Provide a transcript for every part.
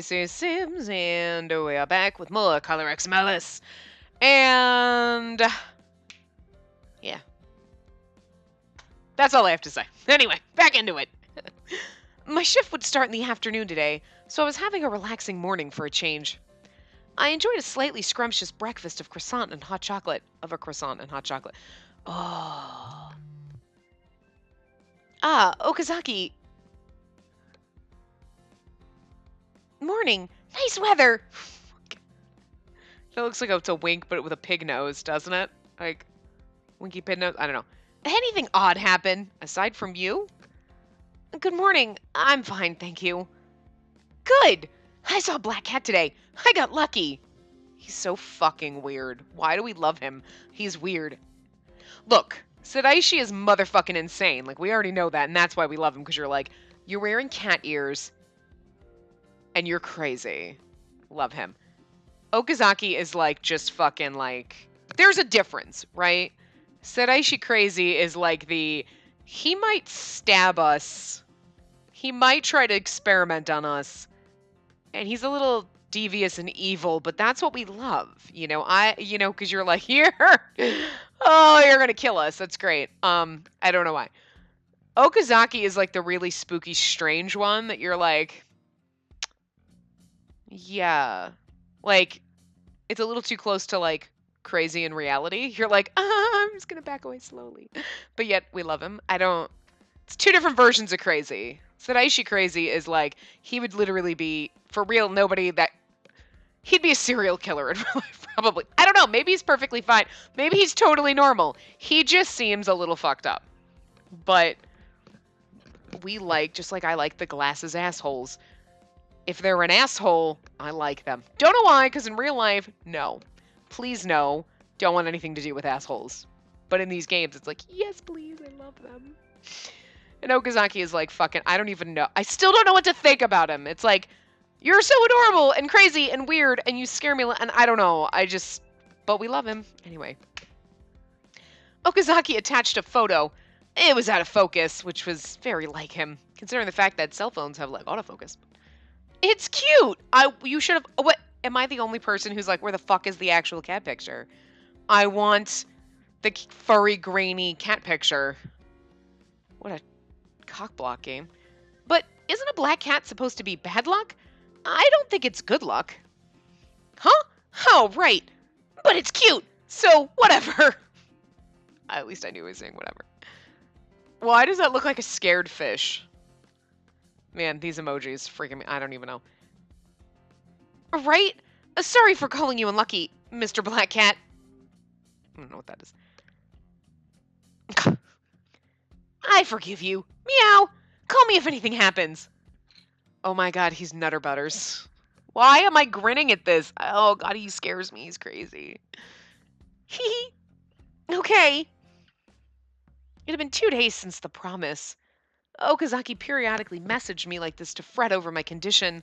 Spacey Sims, and we are back with more Color X Malice. And yeah, that's all I have to say. Anyway, back into it. My shift would start in the afternoon today, so I was having a relaxing morning for a change. I enjoyed a slightly scrumptious breakfast of croissant and hot chocolate. Oh. Ah, Okazaki. Morning. Nice weather. That looks like it's a wink, but with a pig nose, doesn't it? Like, winky pig nose? I don't know. Anything odd happen, aside from you? Good morning. I'm fine, thank you. Good! I saw a black cat today. I got lucky. He's so fucking weird. Why do we love him? He's weird. Look, Sadaishi is motherfucking insane. Like, we already know that, and that's why we love him, because you're like, you're wearing cat ears, and you're crazy. Love him. Okazaki is like just fucking like there's a difference, right? Sadaishi crazy is like he might stab us. He might try to experiment on us. And he's a little devious and evil, but that's what we love. Cuz you're like, "Here. Oh, you're going to kill us." That's great. I don't know why. Okazaki is like the really spooky strange one that you're like, yeah. Like, it's a little too close to, like, crazy in reality. You're like, I'm just gonna back away slowly. But yet, we love him. It's two different versions of crazy. Sadaishi crazy is like, he would literally be, for real, he'd be a serial killer in real life, probably. I don't know, maybe he's perfectly fine. Maybe he's totally normal. He just seems a little fucked up. But just like I like the glasses assholes. If they're an asshole, I like them. Don't know why, because in real life, no. Please no. Don't want anything to do with assholes. But in these games, it's like, yes, please, I love them. And Okazaki is like, fucking, I don't even know. I still don't know what to think about him. It's like, you're so adorable and crazy and weird, and you scare me, and I don't know. But we love him. Anyway. Okazaki attached a photo. It was out of focus, which was very like him, considering the fact that cell phones have, like, autofocus. It's cute. You should have. What? Am I the only person who's like, where the fuck is the actual cat picture? I want the furry, grainy cat picture. What a cockblock game. But isn't a black cat supposed to be bad luck? I don't think it's good luck. Huh? Oh, right. But it's cute. So, whatever. At least I knew he was saying whatever. Why does that look like a scared fish? Man, these emojis freaking me. I don't even know. Right? Sorry for calling you unlucky, Mr. Black Cat. I don't know what that is. I forgive you. Meow. Call me if anything happens. Oh my god, he's Nutter Butters. Why am I grinning at this? Oh god, he scares me. He's crazy. Hee. Okay. It had been 2 days since the promise. Okazaki periodically messaged me like this to fret over my condition.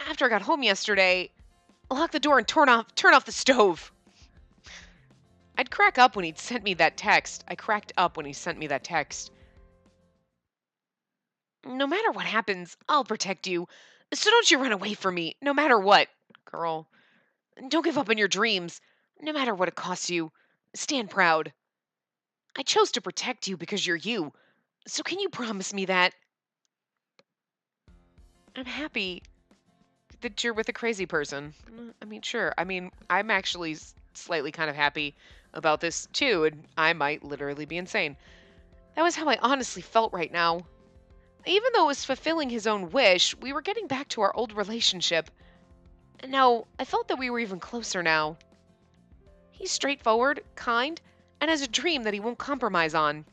After I got home yesterday, I locked the door and turn off the stove. I'd crack up when he'd sent me that text. I cracked up when he sent me that text. No matter what happens, I'll protect you. So don't you run away from me, no matter what, girl. Don't give up on your dreams, no matter what it costs you. Stand proud. I chose to protect you because you're you. So can you promise me that? I'm happy that you're with a crazy person. I mean, sure. I mean, I'm actually slightly kind of happy about this too, and I might literally be insane. That was how I honestly felt right now. Even though it was fulfilling his own wish, we were getting back to our old relationship. And now, I felt that we were even closer now. He's straightforward, kind, and has a dream that he won't compromise on.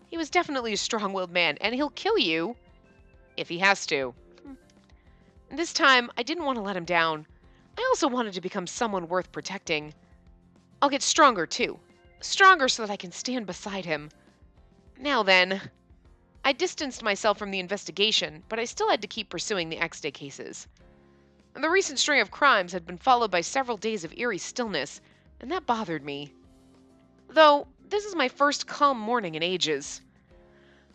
He was definitely a strong-willed man, and he'll kill you if he has to. And this time, I didn't want to let him down. I also wanted to become someone worth protecting. I'll get stronger, too. Stronger so that I can stand beside him. Now then, I distanced myself from the investigation, but I still had to keep pursuing the X-Day cases. And the recent string of crimes had been followed by several days of eerie stillness, and that bothered me. Though, this is my first calm morning in ages.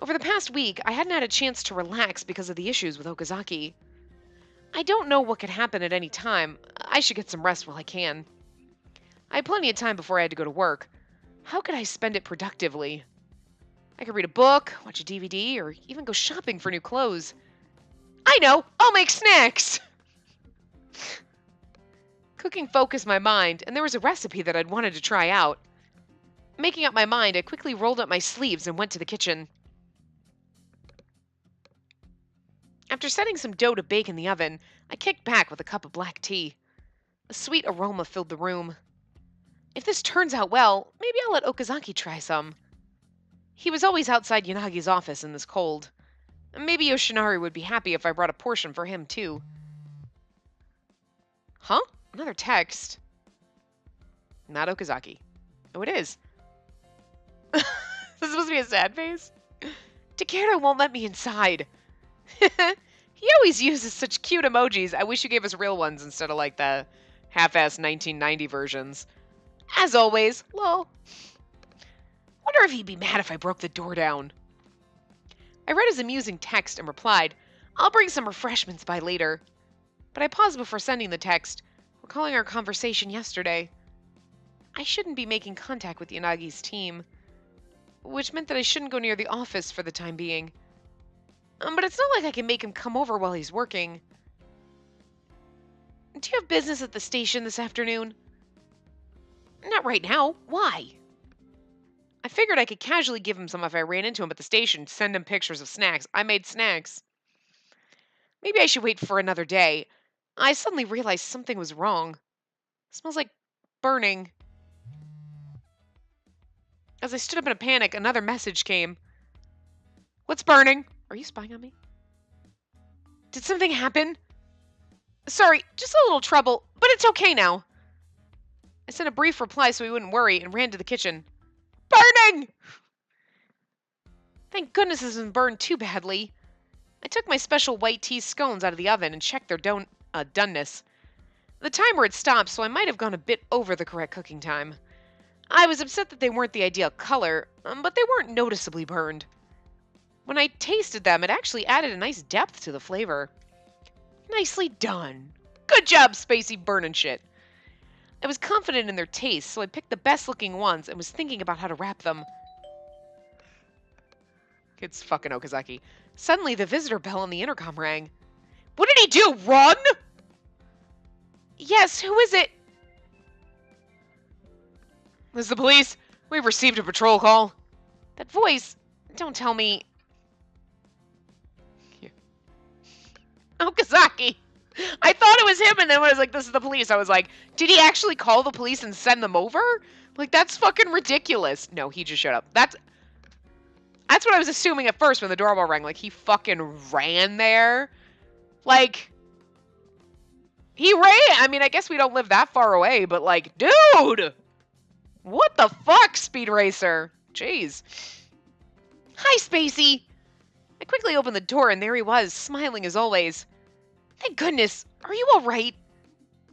Over the past week, I hadn't had a chance to relax because of the issues with Okazaki. I don't know what could happen at any time. I should get some rest while I can. I had plenty of time before I had to go to work. How could I spend it productively? I could read a book, watch a DVD, or even go shopping for new clothes. I know! I'll make snacks! Cooking focused my mind, and there was a recipe that I'd wanted to try out. Making up my mind, I quickly rolled up my sleeves and went to the kitchen. After setting some dough to bake in the oven, I kicked back with a cup of black tea. A sweet aroma filled the room. If this turns out well, maybe I'll let Okazaki try some. He was always outside Yanagi's office in this cold. Maybe Yoshinari would be happy if I brought a portion for him, too. Huh? Another text. Not Okazaki. Oh, it is. This is supposed to be a sad face? Takeru won't let me inside. He always uses such cute emojis. I wish you gave us real ones instead of like the half-ass 1990 versions. As always, lol. Wonder if he'd be mad if I broke the door down. I read his amusing text and replied, I'll bring some refreshments by later. But I paused before sending the text, recalling our conversation yesterday. I shouldn't be making contact with Yanagi's team, which meant that I shouldn't go near the office for the time being. But it's not like I can make him come over while he's working. Do you have business at the station this afternoon? Not right now. Why? I figured I could casually give him some if I ran into him at the station, send him pictures of snacks. I made snacks. Maybe I should wait for another day. I suddenly realized something was wrong. It smells like burning. As I stood up in a panic, another message came. What's burning? Are you spying on me? Did something happen? Sorry, just a little trouble, but it's okay now. I sent a brief reply so he wouldn't worry and ran to the kitchen. Burning! Thank goodness this isn't burned too badly. I took my special white tea scones out of the oven and checked their doneness. The timer had stopped, so I might have gone a bit over the correct cooking time. I was upset that they weren't the ideal color, but they weren't noticeably burned. When I tasted them, it actually added a nice depth to the flavor. Nicely done. Good job, Spacey burning shit. I was confident in their taste, so I picked the best-looking ones and was thinking about how to wrap them. It's fucking Okazaki. Suddenly, the visitor bell on the intercom rang. What did he do? Run? Yes, who is it? This is the police. We've received a patrol call. That voice. Don't tell me. Okazaki. I thought it was him, and then when I was like, this is the police, I was like, did he actually call the police and send them over? Like, that's fucking ridiculous. No, he just showed up. That's what I was assuming at first when the doorbell rang. Like, he fucking ran there. Like, he ran. I mean, I guess we don't live that far away, but like, dude! What the fuck, Speed Racer? Jeez. Hi, Spacey. I quickly opened the door, and there he was, smiling as always. Thank goodness. Are you all right?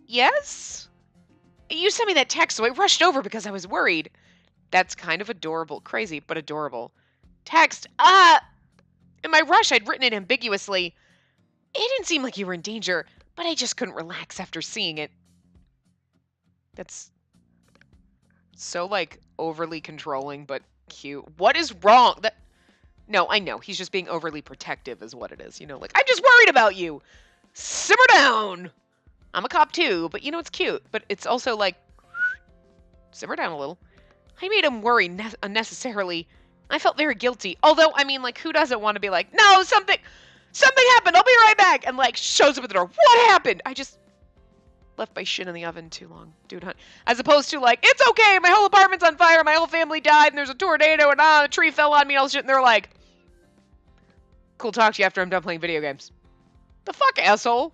Yes? You sent me that text, so I rushed over because I was worried. That's kind of adorable. Crazy, but adorable. Text. In my rush, I'd written it ambiguously. It didn't seem like you were in danger, but I just couldn't relax after seeing it. That's so, like, overly controlling, but cute. What is wrong? No, I know. He's just being overly protective is what it is. You know, like, I'm just worried about you. Simmer down. I'm a cop too, but you know, it's cute. But it's also like, simmer down a little. I made him worry unnecessarily. I felt very guilty. Although, I mean, like, who doesn't want to be like, no, something happened. I'll be right back. And like, shows up at the door. What happened? I just left my shit in the oven too long, dude. Hunt. As opposed to like, it's okay. My whole apartment's on fire. My whole family died. And there's a tornado. And a tree fell on me. And all this shit. And they're like, cool, talk to you after I'm done playing video games. The fuck, asshole?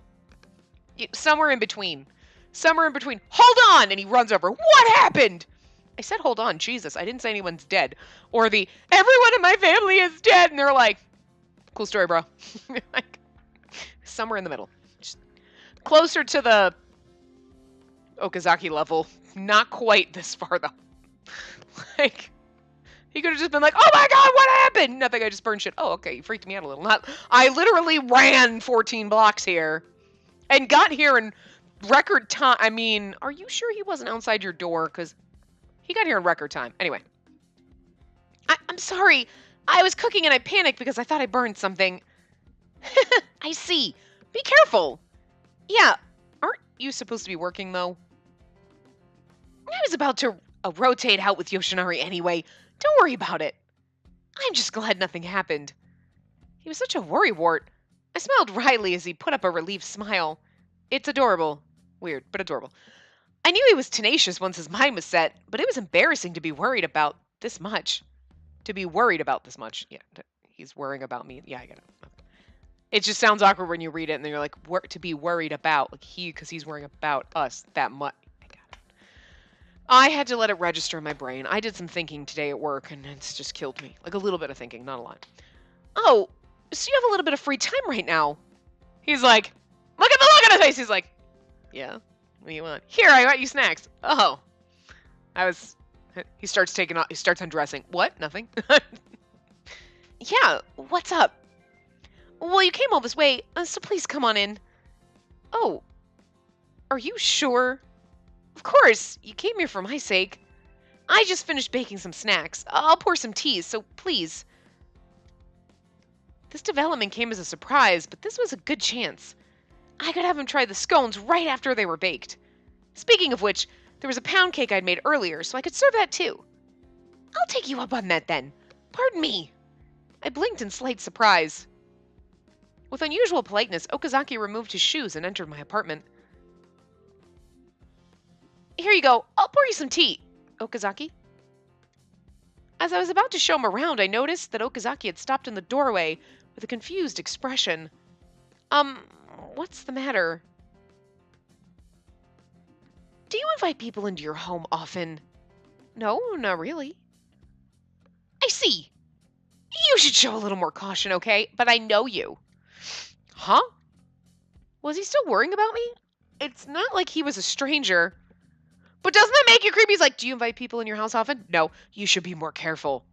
Somewhere in between. Somewhere in between. Hold on! And he runs over. What happened? I said hold on. Jesus, I didn't say anyone's dead. Or the, everyone in my family is dead. And they're like, cool story, bro. Like, somewhere in the middle. Just closer to the Okazaki level. Not quite this far, though. Like, he could have just been like, oh my god, what happened? Nothing, I just burned shit. Oh, okay, you freaked me out a little. I literally ran 14 blocks here. and got here in record time. I mean, are you sure he wasn't outside your door? Because he got here in record time. Anyway. I'm sorry. I was cooking and I panicked because I thought I burned something. I see. Be careful. Yeah. Aren't you supposed to be working, though? I was about to rotate out with Yoshinari anyway. Don't worry about it. I'm just glad nothing happened. He was such a worrywart. I smiled wryly as he put up a relieved smile. It's adorable. Weird, but adorable. I knew he was tenacious once his mind was set, but it was embarrassing to be worried about this much. To be worried about this much. Yeah, he's worrying about me. Yeah, I get it. It just sounds awkward when you read it and then you're like, to be worried about. Like because he's worrying about us that much. I got it. I had to let it register in my brain. I did some thinking today at work and it's just killed me. Like a little bit of thinking, not a lot. Oh, so you have a little bit of free time right now. He's like, look at the look on his face. He's like, yeah, what do you want? Here, I got you snacks. Oh. He starts taking off, he starts undressing. What? Nothing? Yeah, what's up? Well, you came all this way, so please come on in. Oh, are you sure? Of course, you came here for my sake. I just finished baking some snacks. I'll pour some tea, so please. This development came as a surprise, but this was a good chance. I could have him try the scones right after they were baked. Speaking of which, there was a pound cake I'd made earlier, so I could serve that too. I'll take you up on that then. Pardon me. I blinked in slight surprise. With unusual politeness, Okazaki removed his shoes and entered my apartment. Here you go. I'll pour you some tea, Okazaki. As I was about to show him around, I noticed that Okazaki had stopped in the doorway with a confused expression. What's the matter? Do you invite people into your home often? No, not really. I see. You should show a little more caution, okay? But I know you. Huh? Was he still worrying about me? It's not like he was a stranger. But doesn't that make you creepy? He's like, do you invite people in your house often? No, you should be more careful.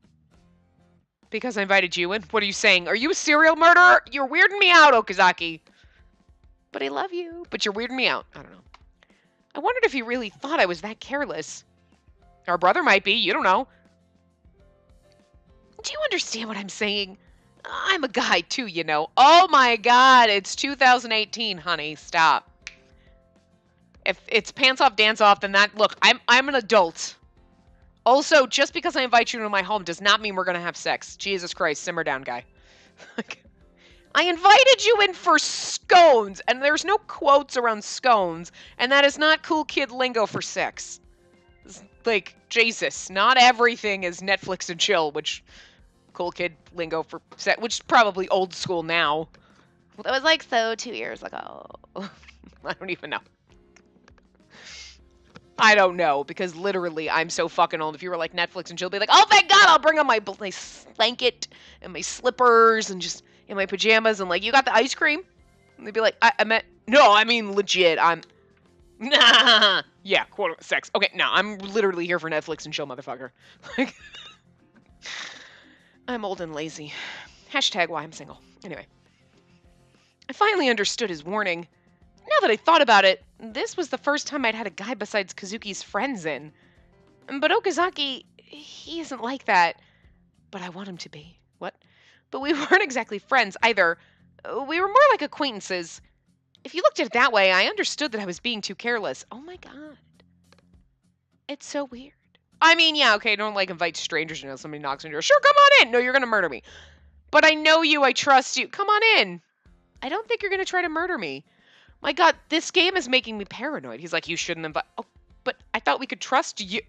Because I invited you in? What are you saying? Are you a serial murderer? You're weirding me out, Okazaki. But I love you. But you're weirding me out. I don't know. I wondered if he really thought I was that careless. Our brother might be. You don't know. Do you understand what I'm saying? I'm a guy too, you know. Oh my God, it's 2018, honey. Stop. If it's pants off, dance off, then look, I'm an adult. Also, just because I invite you into my home does not mean we're gonna have sex. Jesus Christ, simmer down, guy. I invited you in for scones, and there's no quotes around scones, and that is not cool kid lingo for sex. Like, Jesus, not everything is Netflix and chill, which cool kid lingo for sex, which is probably old school now. Well, that was like 2 years ago. I don't even know. I don't know, because literally I'm so fucking old. If you were like Netflix and chill, be like, oh, thank God, I'll bring on my blanket and my slippers and just in my pajamas and like, you got the ice cream? And they'd be like, I meant, no, I mean legit, nah, yeah, quote, sex. Okay, no, I'm literally here for Netflix and chill, motherfucker. Like, I'm old and lazy. Hashtag why I'm single. Anyway. I finally understood his warning. Now that I thought about it, this was the first time I'd had a guy besides Kazuki's friends in. But Okazaki, he isn't like that. But I want him to be. What? But we weren't exactly friends either. We were more like acquaintances. If you looked at it that way, I understood that I was being too careless. Oh my God. It's so weird. I mean, yeah, okay, don't like invite strangers, you know, somebody knocks on your door. Sure, come on in. No, you're gonna murder me. But I know you, I trust you. Come on in. I don't think you're gonna try to murder me. My God, this game is making me paranoid. He's like, you shouldn't invite. Oh, but I thought we could trust you.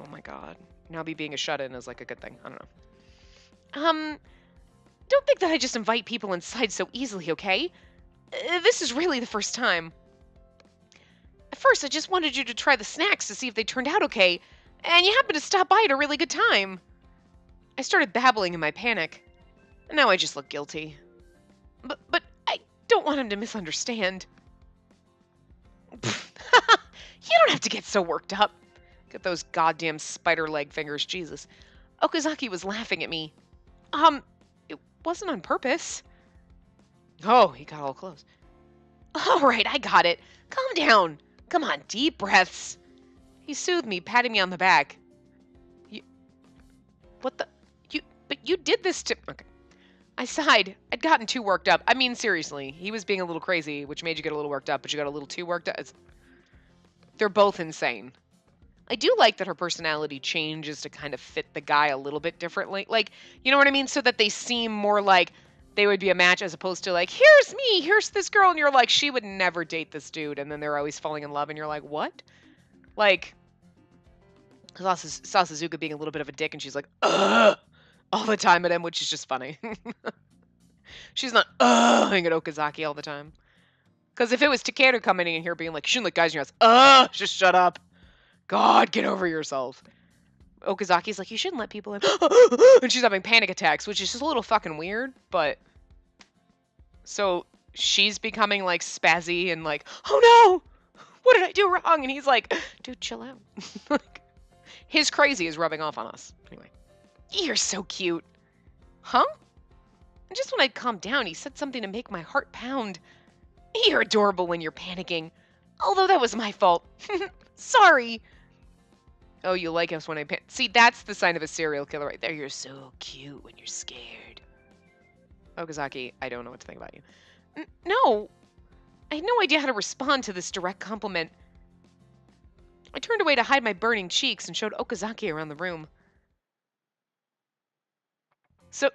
Oh my God. Now me being a shut-in is like a good thing. I don't know. Don't think that I just invite people inside so easily, okay? This is really the first time. At first, I just wanted you to try the snacks to see if they turned out okay, and you happened to stop by at a really good time. I started babbling in my panic, and now I just look guilty. But I don't want him to misunderstand. You don't have to get so worked up. Get those goddamn spider leg fingers, Jesus. Okazaki was laughing at me. It wasn't on purpose. Oh, he got all close. All right, I got it. Calm down. Come on, deep breaths. He soothed me, patting me on the back. You, what the? But you did this to. Okay. I sighed. I'd gotten too worked up. I mean, seriously, he was being a little crazy, which made you get a little worked up, but you got a little too worked up. They're both insane. I do like that her personality changes to kind of fit the guy a little bit differently. Like, you know what I mean? So that they seem more like they would be a match as opposed to like, here's me, here's this girl, and you're like, she would never date this dude, and then they're always falling in love, and you're like, what? Like, saw Suzuka being a little bit of a dick, and she's like, ugh, all the time at him, which is just funny. She's not at Okazaki all the time. Because if it was Takeru coming in here being like, you shouldn't let guys in your house, just shut up. God, get over yourself. Okazaki's like, you shouldn't let people in. And she's having panic attacks, which is just a little fucking weird, but. So she's becoming like spazzy and like, oh no, what did I do wrong? And he's like, dude, chill out. Like, his crazy is rubbing off on us. Anyway, you're so cute. Huh? And just when I'd calmed down, he said something to make my heart pound. You're adorable when you're panicking. Although that was my fault. Sorry. Oh, you like us when I panic. See, that's the sign of a serial killer right there. You're so cute when you're scared. Okazaki, I don't know what to think about you. No. I had no idea how to respond to this direct compliment. I turned away to hide my burning cheeks and showed Okazaki around the room. So,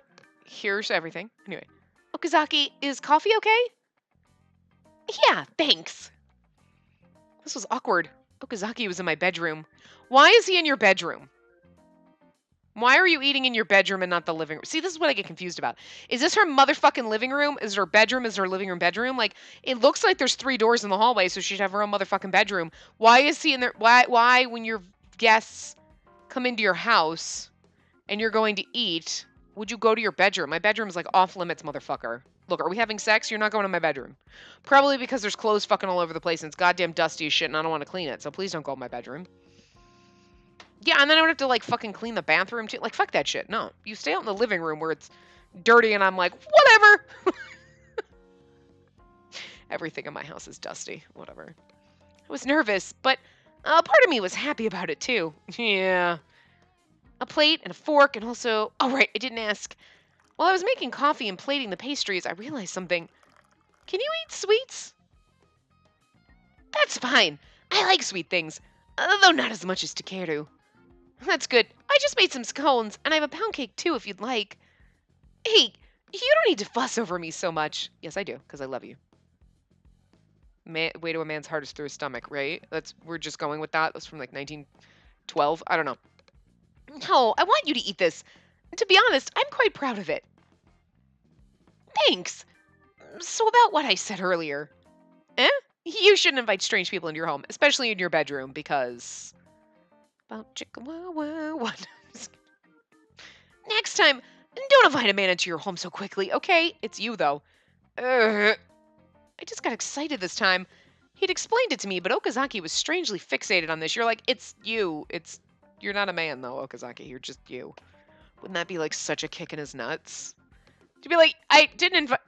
here's everything. Anyway. Okazaki, is coffee okay? Yeah, thanks. This was awkward. Okazaki was in my bedroom. Why is he in your bedroom? Why are you eating in your bedroom and not the living room? See, this is what I get confused about. Is this her motherfucking living room? Is her bedroom? Is her living room bedroom? Like, it looks like there's 3 doors in the hallway, so she'd have her own motherfucking bedroom. Why is he in there? Why when your guests come into your house and you're going to eat, would you go to your bedroom? My bedroom is like off limits, motherfucker. Look, are we having sex? You're not going to my bedroom. Probably because there's clothes fucking all over the place and it's goddamn dusty as shit and I don't want to clean it. So please don't go to my bedroom. Yeah, and then I would have to like fucking clean the bathroom too. Like, fuck that shit. No, you stay out in the living room where it's dirty and I'm like, whatever. Everything in my house is dusty. Whatever. I was nervous, but part of me was happy about it too. Yeah. A plate and a fork and also, oh right, I didn't ask. While I was making coffee and plating the pastries, I realized something. Can you eat sweets? That's fine. I like sweet things, though not as much as Takeru. That's good. I just made some scones, and I have a pound cake too if you'd like. Hey, you don't need to fuss over me so much. Yes, I do, because I love you. Way to a man's heart is through his stomach, right? We're just going with that. That's from like 1912. I don't know. No, I want you to eat this. To be honest, I'm quite proud of it. Thanks. So about what I said earlier. Eh? You shouldn't invite strange people into your home, especially in your bedroom, because... About chicka wow wow what? Next time, don't invite a man into your home so quickly, okay? It's you, though. I just got excited this time. He'd explained it to me, but Okazaki was strangely fixated on this. You're like, it's you. You're not a man, though, Okazaki. You're just you. Wouldn't that be, like, such a kick in his nuts? To be like, I didn't invite...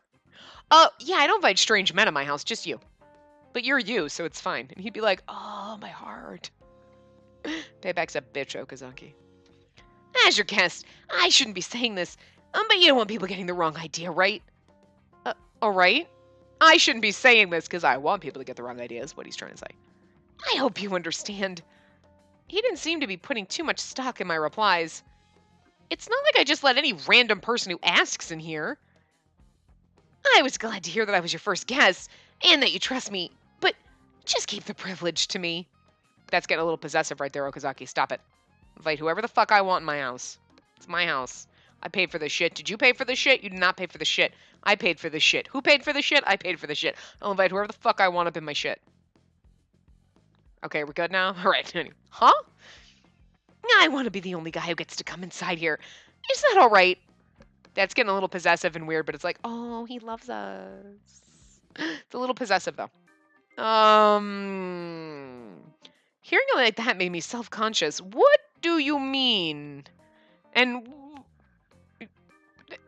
Oh, yeah, I don't invite strange men in my house, just you. But you're you, so it's fine. And he'd be like, oh, my heart. Payback's a bitch, Okazaki. As your guest, I shouldn't be saying this, but you don't want people getting the wrong idea, right? Alright. I shouldn't be saying this because I want people to get the wrong idea, is what he's trying to say. I hope you understand. He didn't seem to be putting too much stock in my replies. It's not like I just let any random person who asks in here. I was glad to hear that I was your first guest, and that you trust me, but just keep the privilege to me. That's getting a little possessive right there, Okazaki. Stop it. Invite whoever the fuck I want in my house. It's my house. I paid for this shit. Did you pay for this shit? You did not pay for the shit. I paid for this shit. Who paid for the shit? I paid for the shit. I'll invite whoever the fuck I want up in my shit. Okay, we're good now? Alright. Huh? I want to be the only guy who gets to come inside here. Is that alright? That's getting a little possessive and weird, but it's like, oh, he loves us. It's a little possessive, though. Hearing it like that made me self-conscious. What do you mean? And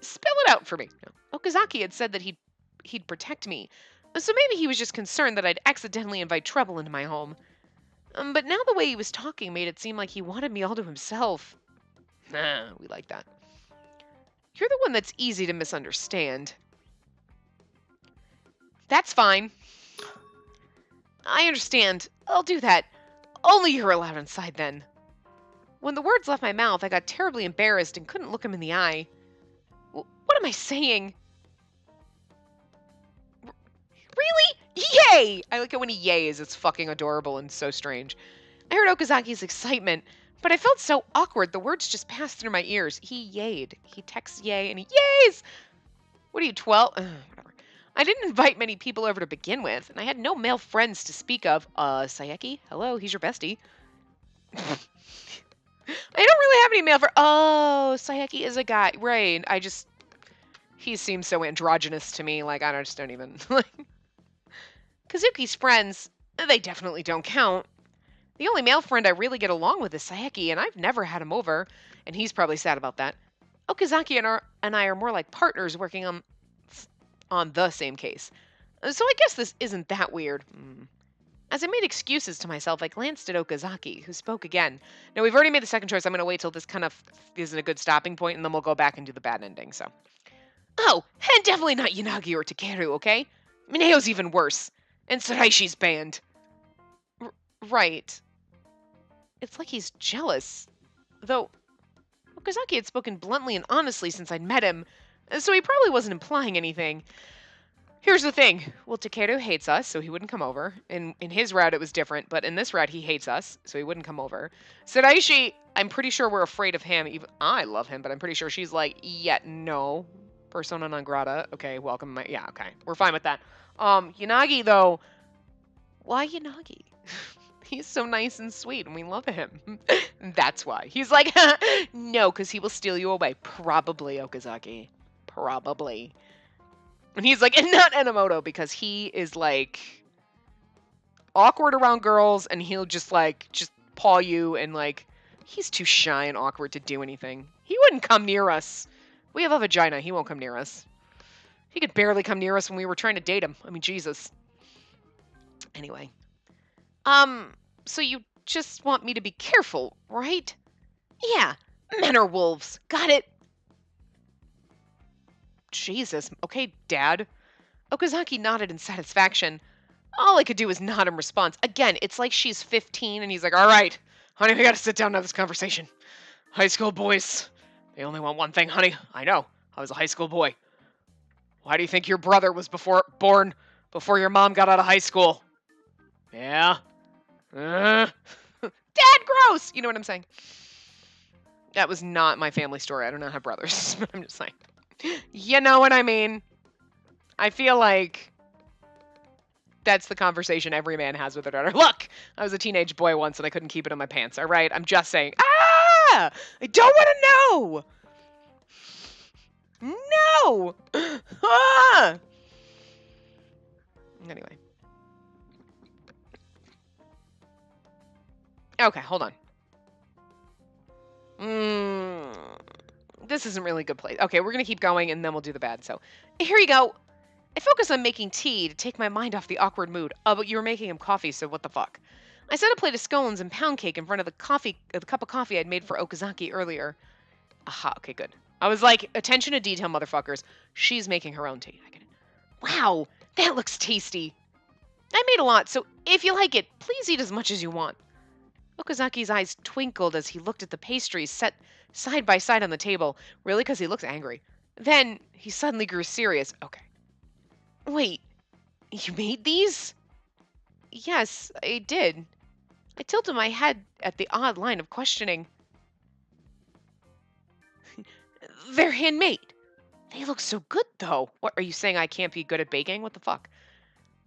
spell it out for me. Okazaki had said that he'd he'd protect me. So maybe he was just concerned that I'd accidentally invite trouble into my home. But now the way he was talking made it seem like he wanted me all to himself. Nah, we like that. You're the one that's easy to misunderstand. That's fine. I understand. I'll do that. Only you're allowed inside then. When the words left my mouth, I got terribly embarrassed and couldn't look him in the eye. What am I saying? Really? Yay! I like it when he yays. It's fucking adorable and so strange. I heard Okazaki's excitement, but I felt so awkward. The words just passed through my ears. He yayed. He texts yay and he yays! What are you, 12? Whatever. I didn't invite many people over to begin with, and I had no male friends to speak of. Sayeki? Hello, he's your bestie. I don't really have any male friends. Oh, Sayeki is a guy. Right. He seems so androgynous to me. Like, I just don't even, like. Kazuki's friends, they definitely don't count. The only male friend I really get along with is Sayeki, and I've never had him over, and he's probably sad about that. Okazaki and I are more like partners working on the same case. So I guess this isn't that weird. As I made excuses to myself, I glanced at Okazaki, who spoke again. Now, we've already made the second choice. I'm going to wait till this kind of isn't a good stopping point, and then we'll go back and do the bad ending, so. Oh, and definitely not Yanagi or Takeru, okay? Mineo's even worse. And Saraishi's banned. Right. It's like he's jealous. Though, Okazaki had spoken bluntly and honestly since I'd met him, so he probably wasn't implying anything. Here's the thing. Well, Takeru hates us, so he wouldn't come over. In his route, it was different, but in this route, he hates us, so he wouldn't come over. Saraishi, I'm pretty sure we're afraid of him. Even I love him, but I'm pretty sure she's like, yeah, no. Persona non grata. Okay, welcome. Yeah, okay. We're fine with that. Yanagi, though. Why Yanagi? He's so nice and sweet, and we love him. That's why. He's like, no, because he will steal you away. Probably, Okazaki. Probably. And he's like, and not Enomoto, because he is, like, awkward around girls, and he'll just paw you, and, like, he's too shy and awkward to do anything. He wouldn't come near us. We have a vagina. He won't come near us. He could barely come near us when we were trying to date him. I mean, Jesus. Anyway. So you just want me to be careful, right? Yeah, men are wolves. Got it? Jesus. Okay, Dad. Okazaki nodded in satisfaction. All I could do was nod in response. Again, it's like she's 15 and he's like, all right, honey, we gotta sit down and have this conversation. High school boys, they only want one thing, honey. I know. I was a high school boy. Why do you think your brother was born before your mom got out of high school? Yeah? Dad, gross! You know what I'm saying? That was not my family story. I do not have brothers. But I'm just saying. You know what I mean? I feel like that's the conversation every man has with their daughter. Look! I was a teenage boy once and I couldn't keep it in my pants, alright? I'm just saying. Ah! I don't want to know! No! Ah! Anyway. Okay, hold on. This isn't really a good place. Okay, we're going to keep going, and then we'll do the bad. So, here you go. I focus on making tea to take my mind off the awkward mood. Oh, but you were making him coffee, so what the fuck? I set a plate of scones and pound cake in front of the cup of coffee I'd made for Okazaki earlier. Aha, okay, good. I was like, attention to detail, motherfuckers. She's making her own tea. I get it. Wow, that looks tasty. I made a lot, so if you like it, please eat as much as you want. Okazaki's eyes twinkled as he looked at the pastries set side by side on the table, really because he looks angry. Then he suddenly grew serious. Okay. Wait, you made these? Yes, I did. I tilted my head at the odd line of questioning. They're handmade. They look so good, though. What, are you saying I can't be good at baking? What the fuck?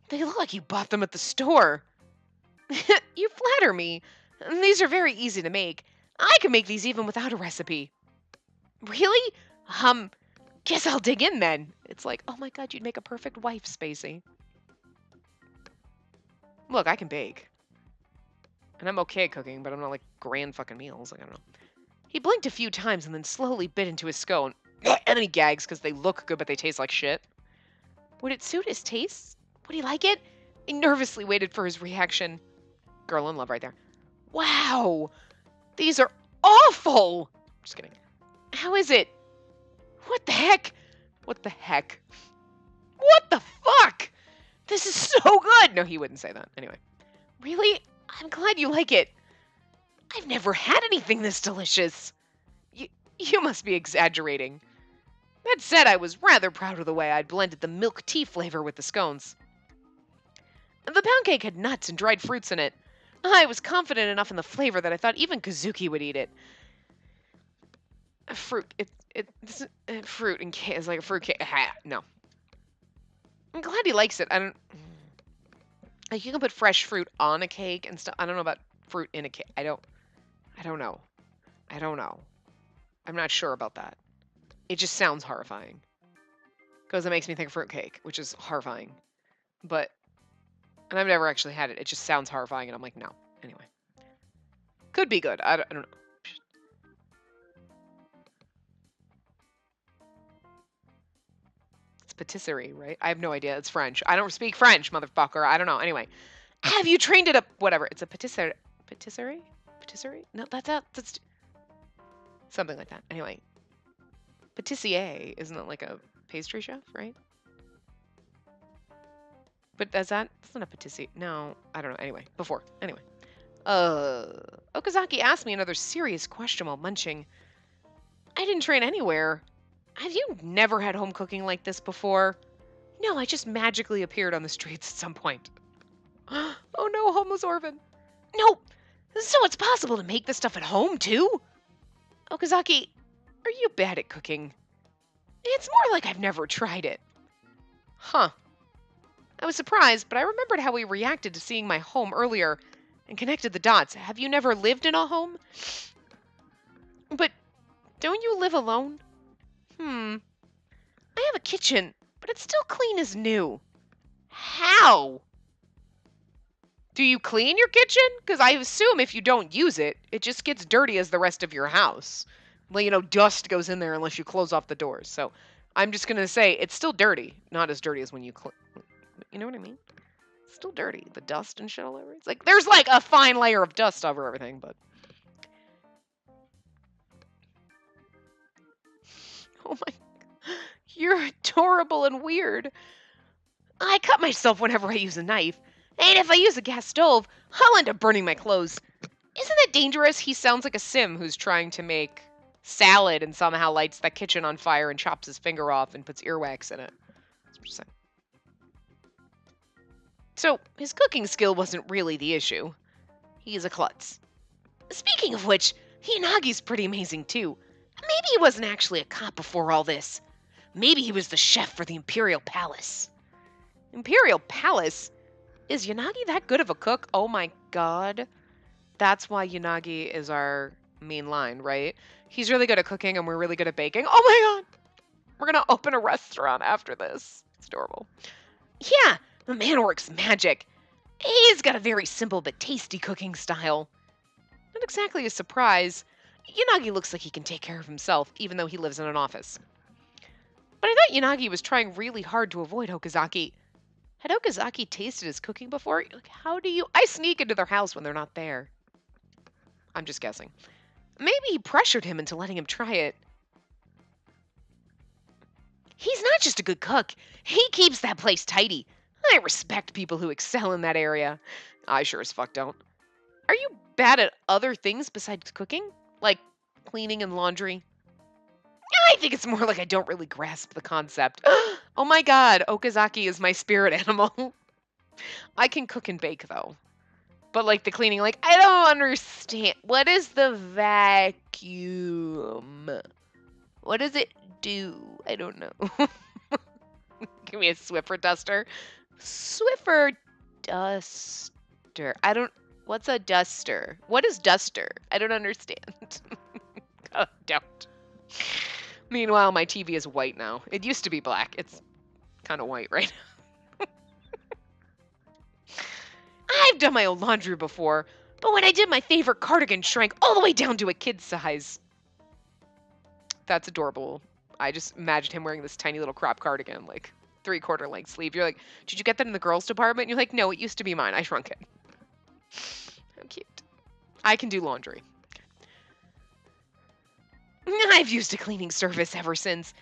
They look like you bought them at the store. You flatter me. These are very easy to make. I can make these even without a recipe. Really? Guess I'll dig in then. It's like, oh my god, you'd make a perfect wife, Spacey. Look, I can bake. And I'm okay at cooking, but I'm not like grand fucking meals. Like, I don't know. He blinked a few times and then slowly bit into his scone. And then he gags because they look good, but they taste like shit. Would it suit his tastes? Would he like it? I nervously waited for his reaction. Girl in love right there. Wow! These are awful! Just kidding. How is it? What the heck? What the heck? What the fuck? This is so good! No, he wouldn't say that. Anyway. Really? I'm glad you like it. I've never had anything this delicious. You must be exaggerating. That said, I was rather proud of the way I'd blended the milk tea flavor with the scones. The pound cake had nuts and dried fruits in it. I was confident enough in the flavor that I thought even Kazuki would eat it. Fruit and cake is like a fruit cake. No. I'm glad he likes it. I don't. Like you can put fresh fruit on a cake and stuff. I don't know about fruit in a cake. I don't know. I'm not sure about that. It just sounds horrifying. Because it makes me think of fruitcake, which is horrifying. And I've never actually had it. It just sounds horrifying, and I'm like, no. Anyway. Could be good. I don't know. It's patisserie, right? I have no idea. It's French. I don't speak French, motherfucker. I don't know. Anyway. Have you trained it up? Whatever. It's a patisserie. Patisserie? Patisserie? No, that's something like that. Anyway. Patissier, isn't it like a pastry chef, right? But that's not a patissier. No, I don't know. Anyway, before. Anyway. Okazaki asked me another serious question while munching. I didn't train anywhere. Have you never had home cooking like this before? No, I just magically appeared on the streets at some point. Oh no, homeless orphan. No, so it's possible to make this stuff at home too? Okazaki, are you bad at cooking? It's more like I've never tried it. Huh. I was surprised, but I remembered how we reacted to seeing my home earlier and connected the dots. Have you never lived in a home? But don't you live alone? I have a kitchen, but it's still clean as new. How? Do you clean your kitchen? Because I assume if you don't use it, it just gets dirty as the rest of your house. Well, dust goes in there unless you close off the doors. So I'm just going to say it's still dirty. Not as dirty as when you you know what I mean? It's still dirty. The dust and shit all over. It's like there's like a fine layer of dust over everything, but oh my, you're adorable and weird. I cut myself whenever I use a knife, and if I use a gas stove, I'll end up burning my clothes. Isn't that dangerous? He sounds like a sim who's trying to make salad and somehow lights that kitchen on fire and chops his finger off and puts earwax in it. So, his cooking skill wasn't really the issue. He's a klutz. Speaking of which, Yanagi's pretty amazing too. Maybe he wasn't actually a cop before all this. Maybe he was the chef for the Imperial Palace. Imperial Palace? Is Yanagi that good of a cook? Oh my god. That's why Yanagi is our main line, right? He's really good at cooking and we're really good at baking. Oh my god! We're gonna open a restaurant after this. It's adorable. Yeah, the man works magic. He's got a very simple but tasty cooking style. Not exactly a surprise. Yanagi looks like he can take care of himself, even though he lives in an office. But I thought Yanagi was trying really hard to avoid Okazaki. Had Okazaki tasted his cooking before? Like, how do you... I sneak into their house when they're not there. I'm just guessing. Maybe he pressured him into letting him try it. He's not just a good cook. He keeps that place tidy. I respect people who excel in that area. I sure as fuck don't. Are you bad at other things besides cooking? Like cleaning and laundry? I think it's more like I don't really grasp the concept. Oh my god, Okazaki is my spirit animal. I can cook and bake though. But like the cleaning, like I don't understand. What is the vacuum? What does it do? I don't know. Give me a Swiffer duster. Swiffer duster. What's a duster? What is duster? I don't understand. Oh, don't. Meanwhile, my TV is white now. It used to be black. It's kind of white right now. I've done my own laundry before, but when I did, my favorite cardigan shrank all the way down to a kid's size. That's adorable. I just imagined him wearing this tiny little crop cardigan. Like, 3/4 length sleeve. You're like, did you get that in the girls' department? And you're like, no, it used to be mine. I shrunk it. How cute. I can do laundry. I've used a cleaning service ever since.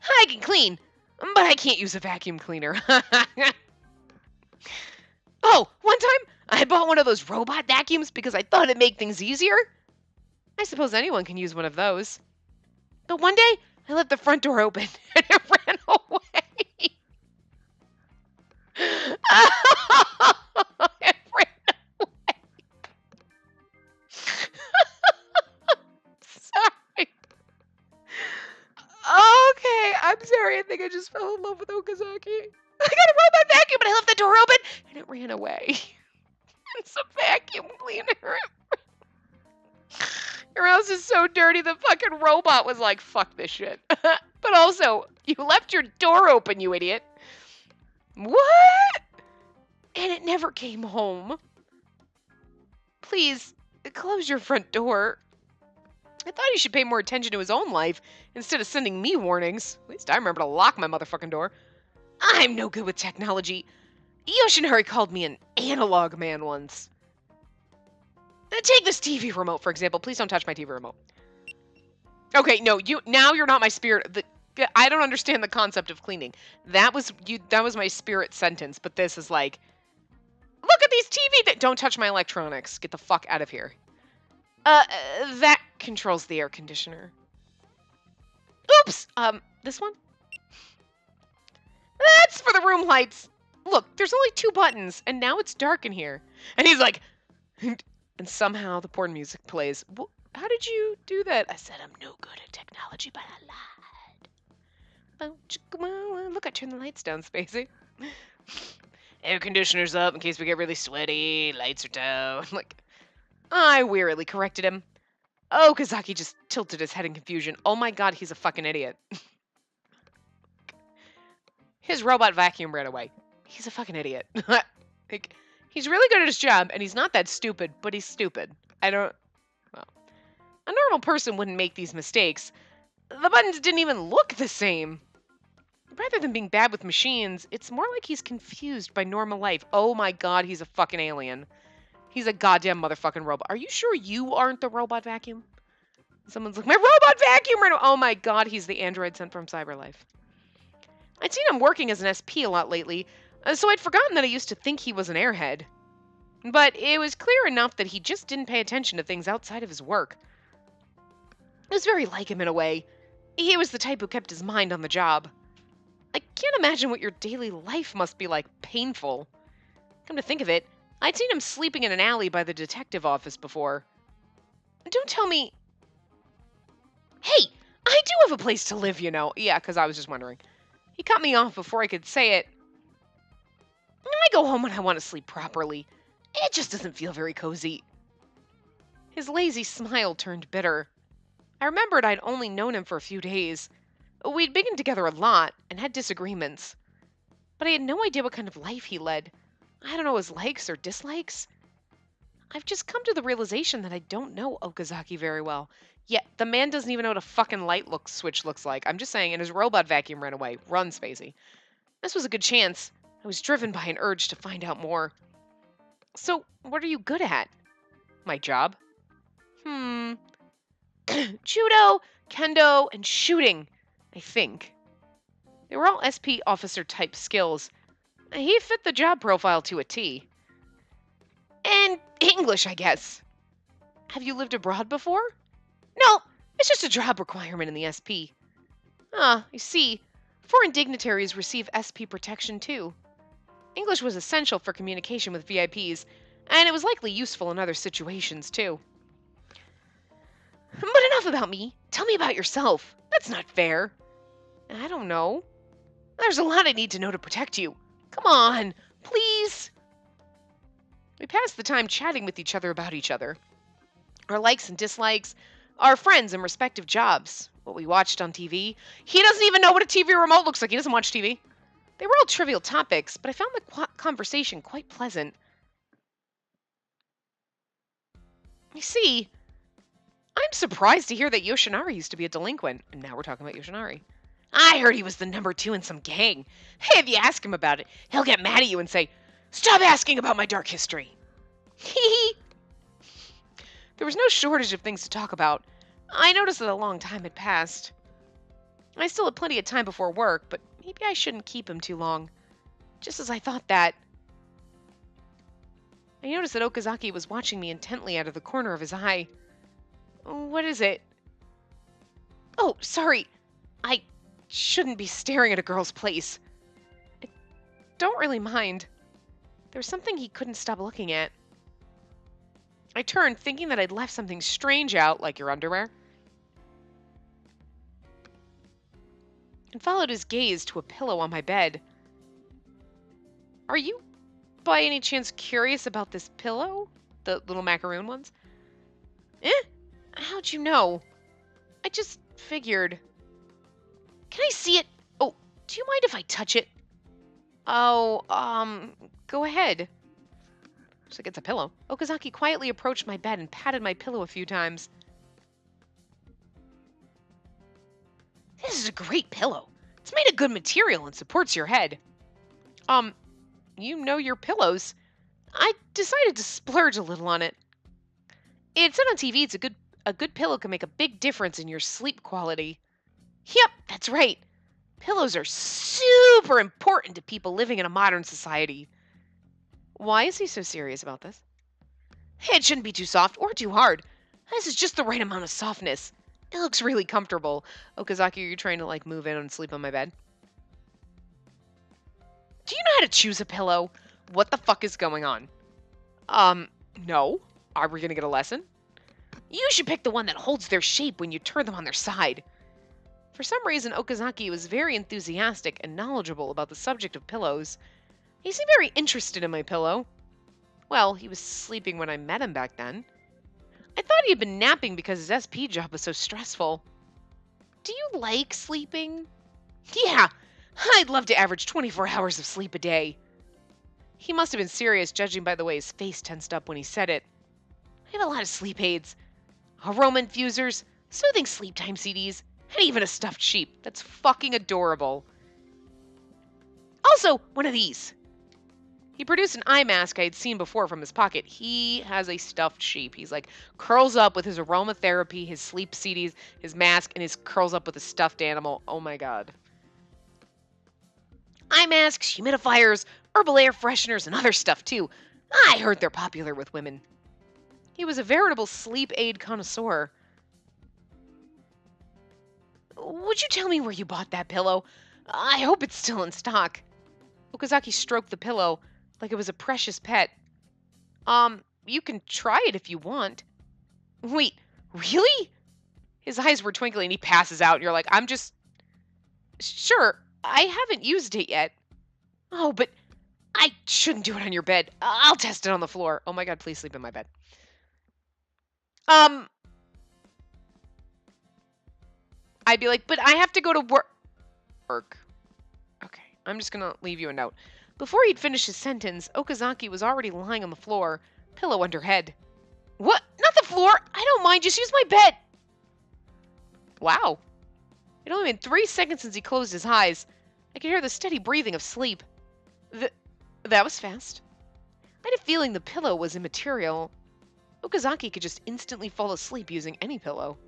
I can clean, but I can't use a vacuum cleaner. Oh, one time I bought one of those robot vacuums because I thought it'd make things easier. I suppose anyone can use one of those. But one day, I left the front door open and it ran away. It ran away. Sorry. Okay, I'm sorry. I think I just fell in love with Okazaki. I got a robot vacuum, but I left the door open and it ran away. It's a vacuum cleaner. Your house is so dirty, the fucking robot was like, fuck this shit. But also, you left your door open, you idiot. What? And it never came home. Please, close your front door. I thought he should pay more attention to his own life instead of sending me warnings. At least I remember to lock my motherfucking door. I'm no good with technology. Yoshinari called me an analog man once. Take this TV remote, for example. Please don't touch my TV remote. Okay, no, now you're not my spirit. I don't understand the concept of cleaning. That was my spirit sentence, but this is like, look at these TV. Don't touch my electronics. Get the fuck out of here. That controls the air conditioner. Oops. This one? That's for the room lights. Look, there's only 2 buttons, and now it's dark in here. And he's like, and somehow the porn music plays. Well, how did you do that? I said I'm no good at technology, but I lied. Look, I turned the lights down, Spacey. Air conditioner's up in case we get really sweaty. Lights are down. Like, I wearily corrected him. Oh, Kazaki just tilted his head in confusion. Oh my god, he's a fucking idiot. His robot vacuum ran away. He's a fucking idiot. Like, he's really good at his job, and he's not that stupid, but he's stupid. Well, a normal person wouldn't make these mistakes. The buttons didn't even look the same. Rather than being bad with machines, it's more like he's confused by normal life. Oh my god, he's a fucking alien. He's a goddamn motherfucking robot. Are you sure you aren't the robot vacuum? Someone's like, my robot vacuum! Oh my god, he's the android sent from Cyberlife. I'd seen him working as an SP a lot lately, so I'd forgotten that I used to think he was an airhead. But it was clear enough that he just didn't pay attention to things outside of his work. It was very like him in a way. He was the type who kept his mind on the job. I can't imagine what your daily life must be like. Painful. Come to think of it, I'd seen him sleeping in an alley by the detective office before. Don't tell me... Hey, I do have a place to live, you know. Yeah, because I was just wondering. He cut me off before I could say it. I go home when I want to sleep properly. It just doesn't feel very cozy. His lazy smile turned bitter. I remembered I'd only known him for a few days. We'd been together a lot and had disagreements. But I had no idea what kind of life he led. I don't know his likes or dislikes. I've just come to the realization that I don't know Okazaki very well. Yeah, the man doesn't even know what a fucking light switch looks like. I'm just saying, and his robot vacuum ran away. Run, Spacey. This was a good chance. I was driven by an urge to find out more. So, what are you good at? My job? Judo, kendo, and shooting, I think. They were all SP officer type skills. He fit the job profile to a T. And English, I guess. Have you lived abroad before? No, it's just a job requirement in the SP. Ah, you see, foreign dignitaries receive SP protection too. English was essential for communication with VIPs, and it was likely useful in other situations too. But enough about me. Tell me about yourself. That's not fair. I don't know. There's a lot I need to know to protect you. Come on, please. We passed the time chatting with each other about each other. Our likes and dislikes, our friends and respective jobs, what we watched on TV. He doesn't even know what a TV remote looks like. He doesn't watch TV. They were all trivial topics, but I found the conversation quite pleasant. You see, I'm surprised to hear that Yoshinari used to be a delinquent. And now we're talking about Yoshinari. I heard he was the number 2 in some gang. Hey, if you ask him about it, he'll get mad at you and say, "Stop asking about my dark history." Hee. There was no shortage of things to talk about. I noticed that a long time had passed. I still had plenty of time before work, but maybe I shouldn't keep him too long. Just as I thought that, I noticed that Okazaki was watching me intently out of the corner of his eye. What is it? Oh, sorry. I shouldn't be staring at a girl's place. I don't really mind. There was something he couldn't stop looking at. I turned, thinking that I'd left something strange out, like your underwear, and followed his gaze to a pillow on my bed. Are you, by any chance, curious about this pillow? The little macaroon ones? Eh? How'd you know? I just figured. Can I see it? Oh, do you mind if I touch it? Oh, go ahead. Looks like it's a pillow. Okazaki quietly approached my bed and patted my pillow a few times. This is a great pillow. It's made of good material and supports your head. You know your pillows. I decided to splurge a little on it. It said on TV it's a good pillow can make a big difference in your sleep quality. Yep, that's right. Pillows are super important to people living in a modern society. Why is he so serious about this? It shouldn't be too soft or too hard. This is just the right amount of softness. It looks really comfortable. Okazaki, are you trying to move in and sleep on my bed? Do you know how to choose a pillow? What the fuck is going on? No. Are we gonna get a lesson? You should pick the one that holds their shape when you turn them on their side. For some reason, Okazaki was very enthusiastic and knowledgeable about the subject of pillows. He seemed very interested in my pillow. Well, he was sleeping when I met him back then. I thought he had been napping because his SP job was so stressful. Do you like sleeping? Yeah, I'd love to average 24 hours of sleep a day. He must have been serious, judging by the way his face tensed up when he said it. I have a lot of sleep aids. Aroma infusers, soothing sleep time CDs, and even a stuffed sheep. That's fucking adorable. Also, one of these. He produced an eye mask I had seen before from his pocket. He has a stuffed sheep. He's curls up with his aromatherapy, his sleep CDs, his mask, and his curls up with a stuffed animal. Oh my god. Eye masks, humidifiers, herbal air fresheners, and other stuff too. I heard they're popular with women. He was a veritable sleep aid connoisseur. Would you tell me where you bought that pillow? I hope it's still in stock. Okazaki stroked the pillow like it was a precious pet. You can try it if you want. Wait, really? His eyes were twinkling and he passes out and you're like, I'm just... Sure, I haven't used it yet. Oh, but I shouldn't do it on your bed. I'll test it on the floor. Oh my god, please sleep in my bed. I'd be like, but I have to go to work. Okay, I'm just gonna leave you a note. Before he'd finished his sentence, Okazaki was already lying on the floor, pillow under head. What? Not the floor! I don't mind, just use my bed! Wow. It only been 3 seconds since he closed his eyes. I could hear the steady breathing of sleep. That was fast. I had a feeling the pillow was immaterial. Okazaki could just instantly fall asleep using any pillow.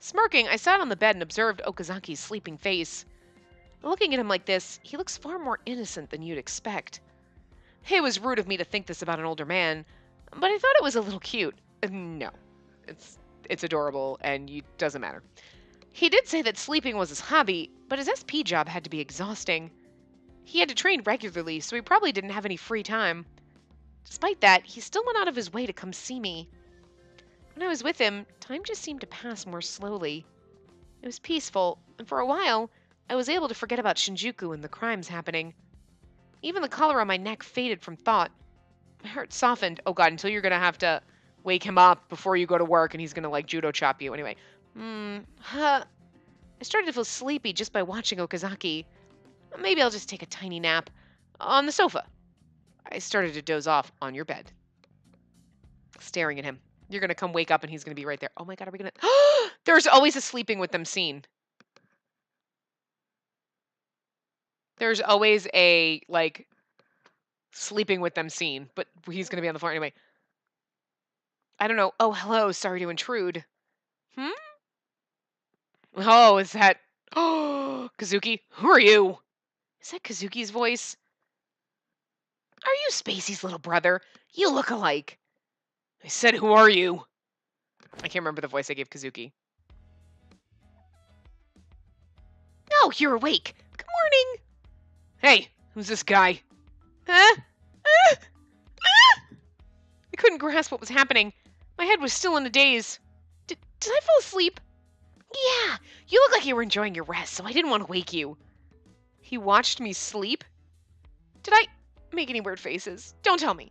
Smirking, I sat on the bed and observed Okazaki's sleeping face. Looking at him like this, he looks far more innocent than you'd expect. It was rude of me to think this about an older man, but I thought it was a little cute. No, it's adorable, and it doesn't matter. He did say that sleeping was his hobby, but his SP job had to be exhausting. He had to train regularly, so he probably didn't have any free time. Despite that, he still went out of his way to come see me. When I was with him, time just seemed to pass more slowly. It was peaceful, and for a while, I was able to forget about Shinjuku and the crimes happening. Even the collar on my neck faded from thought. My heart softened. Oh god, until you're gonna have to wake him up before you go to work and he's gonna judo chop you. Anyway. I started to feel sleepy just by watching Okazaki. Maybe I'll just take a tiny nap. On the sofa. I started to doze off on your bed. Staring at him. You're going to come wake up and he's going to be right there. Oh my God, are we going to... There's always a sleeping with them scene. There's always a, like, sleeping with them scene, but he's going to be on the floor anyway. I don't know. Oh, hello. Sorry to intrude. Hmm? Oh, is that... Oh, Kazuki, who are you? Is that Kazuki's voice? Are you Spacey's little brother? You look alike. I said, who are you? I can't remember the voice I gave Kazuki. Oh, you're awake. Good morning. Hey, who's this guy? Huh? I couldn't grasp what was happening. My head was still in a daze. Did I fall asleep? Yeah, you look like you were enjoying your rest, so I didn't want to wake you. He watched me sleep? Did I make any weird faces? Don't tell me.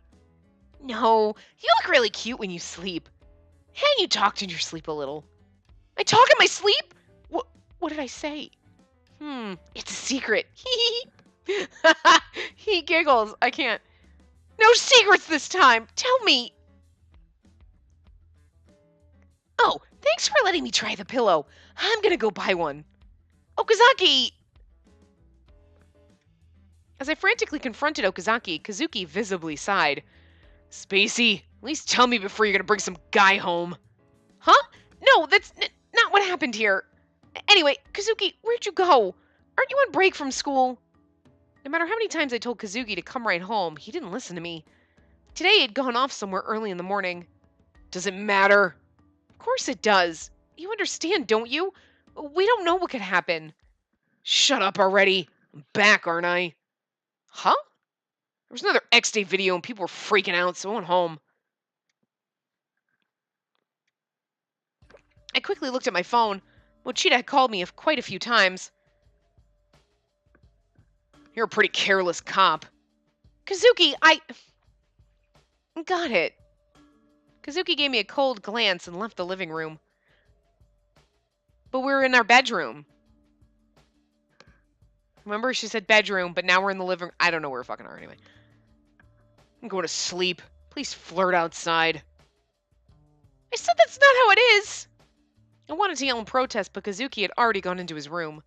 No, you look really cute when you sleep. And you talked in your sleep a little. I talk in my sleep? What did I say? It's a secret. He giggles. I can't. No secrets this time. Tell me. Oh, thanks for letting me try the pillow. I'm gonna go buy one. Okazaki! As I frantically confronted Okazaki, Kazuki visibly sighed. Spacey, at least tell me before you're gonna bring some guy home. Huh? No, that's not what happened here. Anyway, Kazuki, where'd you go? Aren't you on break from school? No matter how many times I told Kazuki to come right home, he didn't listen to me. Today he had gone off somewhere early in the morning. Does it matter? Of course it does. You understand, don't you? We don't know what could happen. Shut up already. I'm back, aren't I? Huh? There was another X-Day video and people were freaking out, so I went home. I quickly looked at my phone. Mochita had called me quite a few times. You're a pretty careless cop. Kazuki, Got it. Kazuki gave me a cold glance and left the living room. But we were in our bedroom. Remember, she said bedroom, but now we're in the living room. I don't know where we fucking are anyway. I'm going to sleep. Please flirt outside. I said that's not how it is. I wanted to yell in protest, but Kazuki had already gone into his room.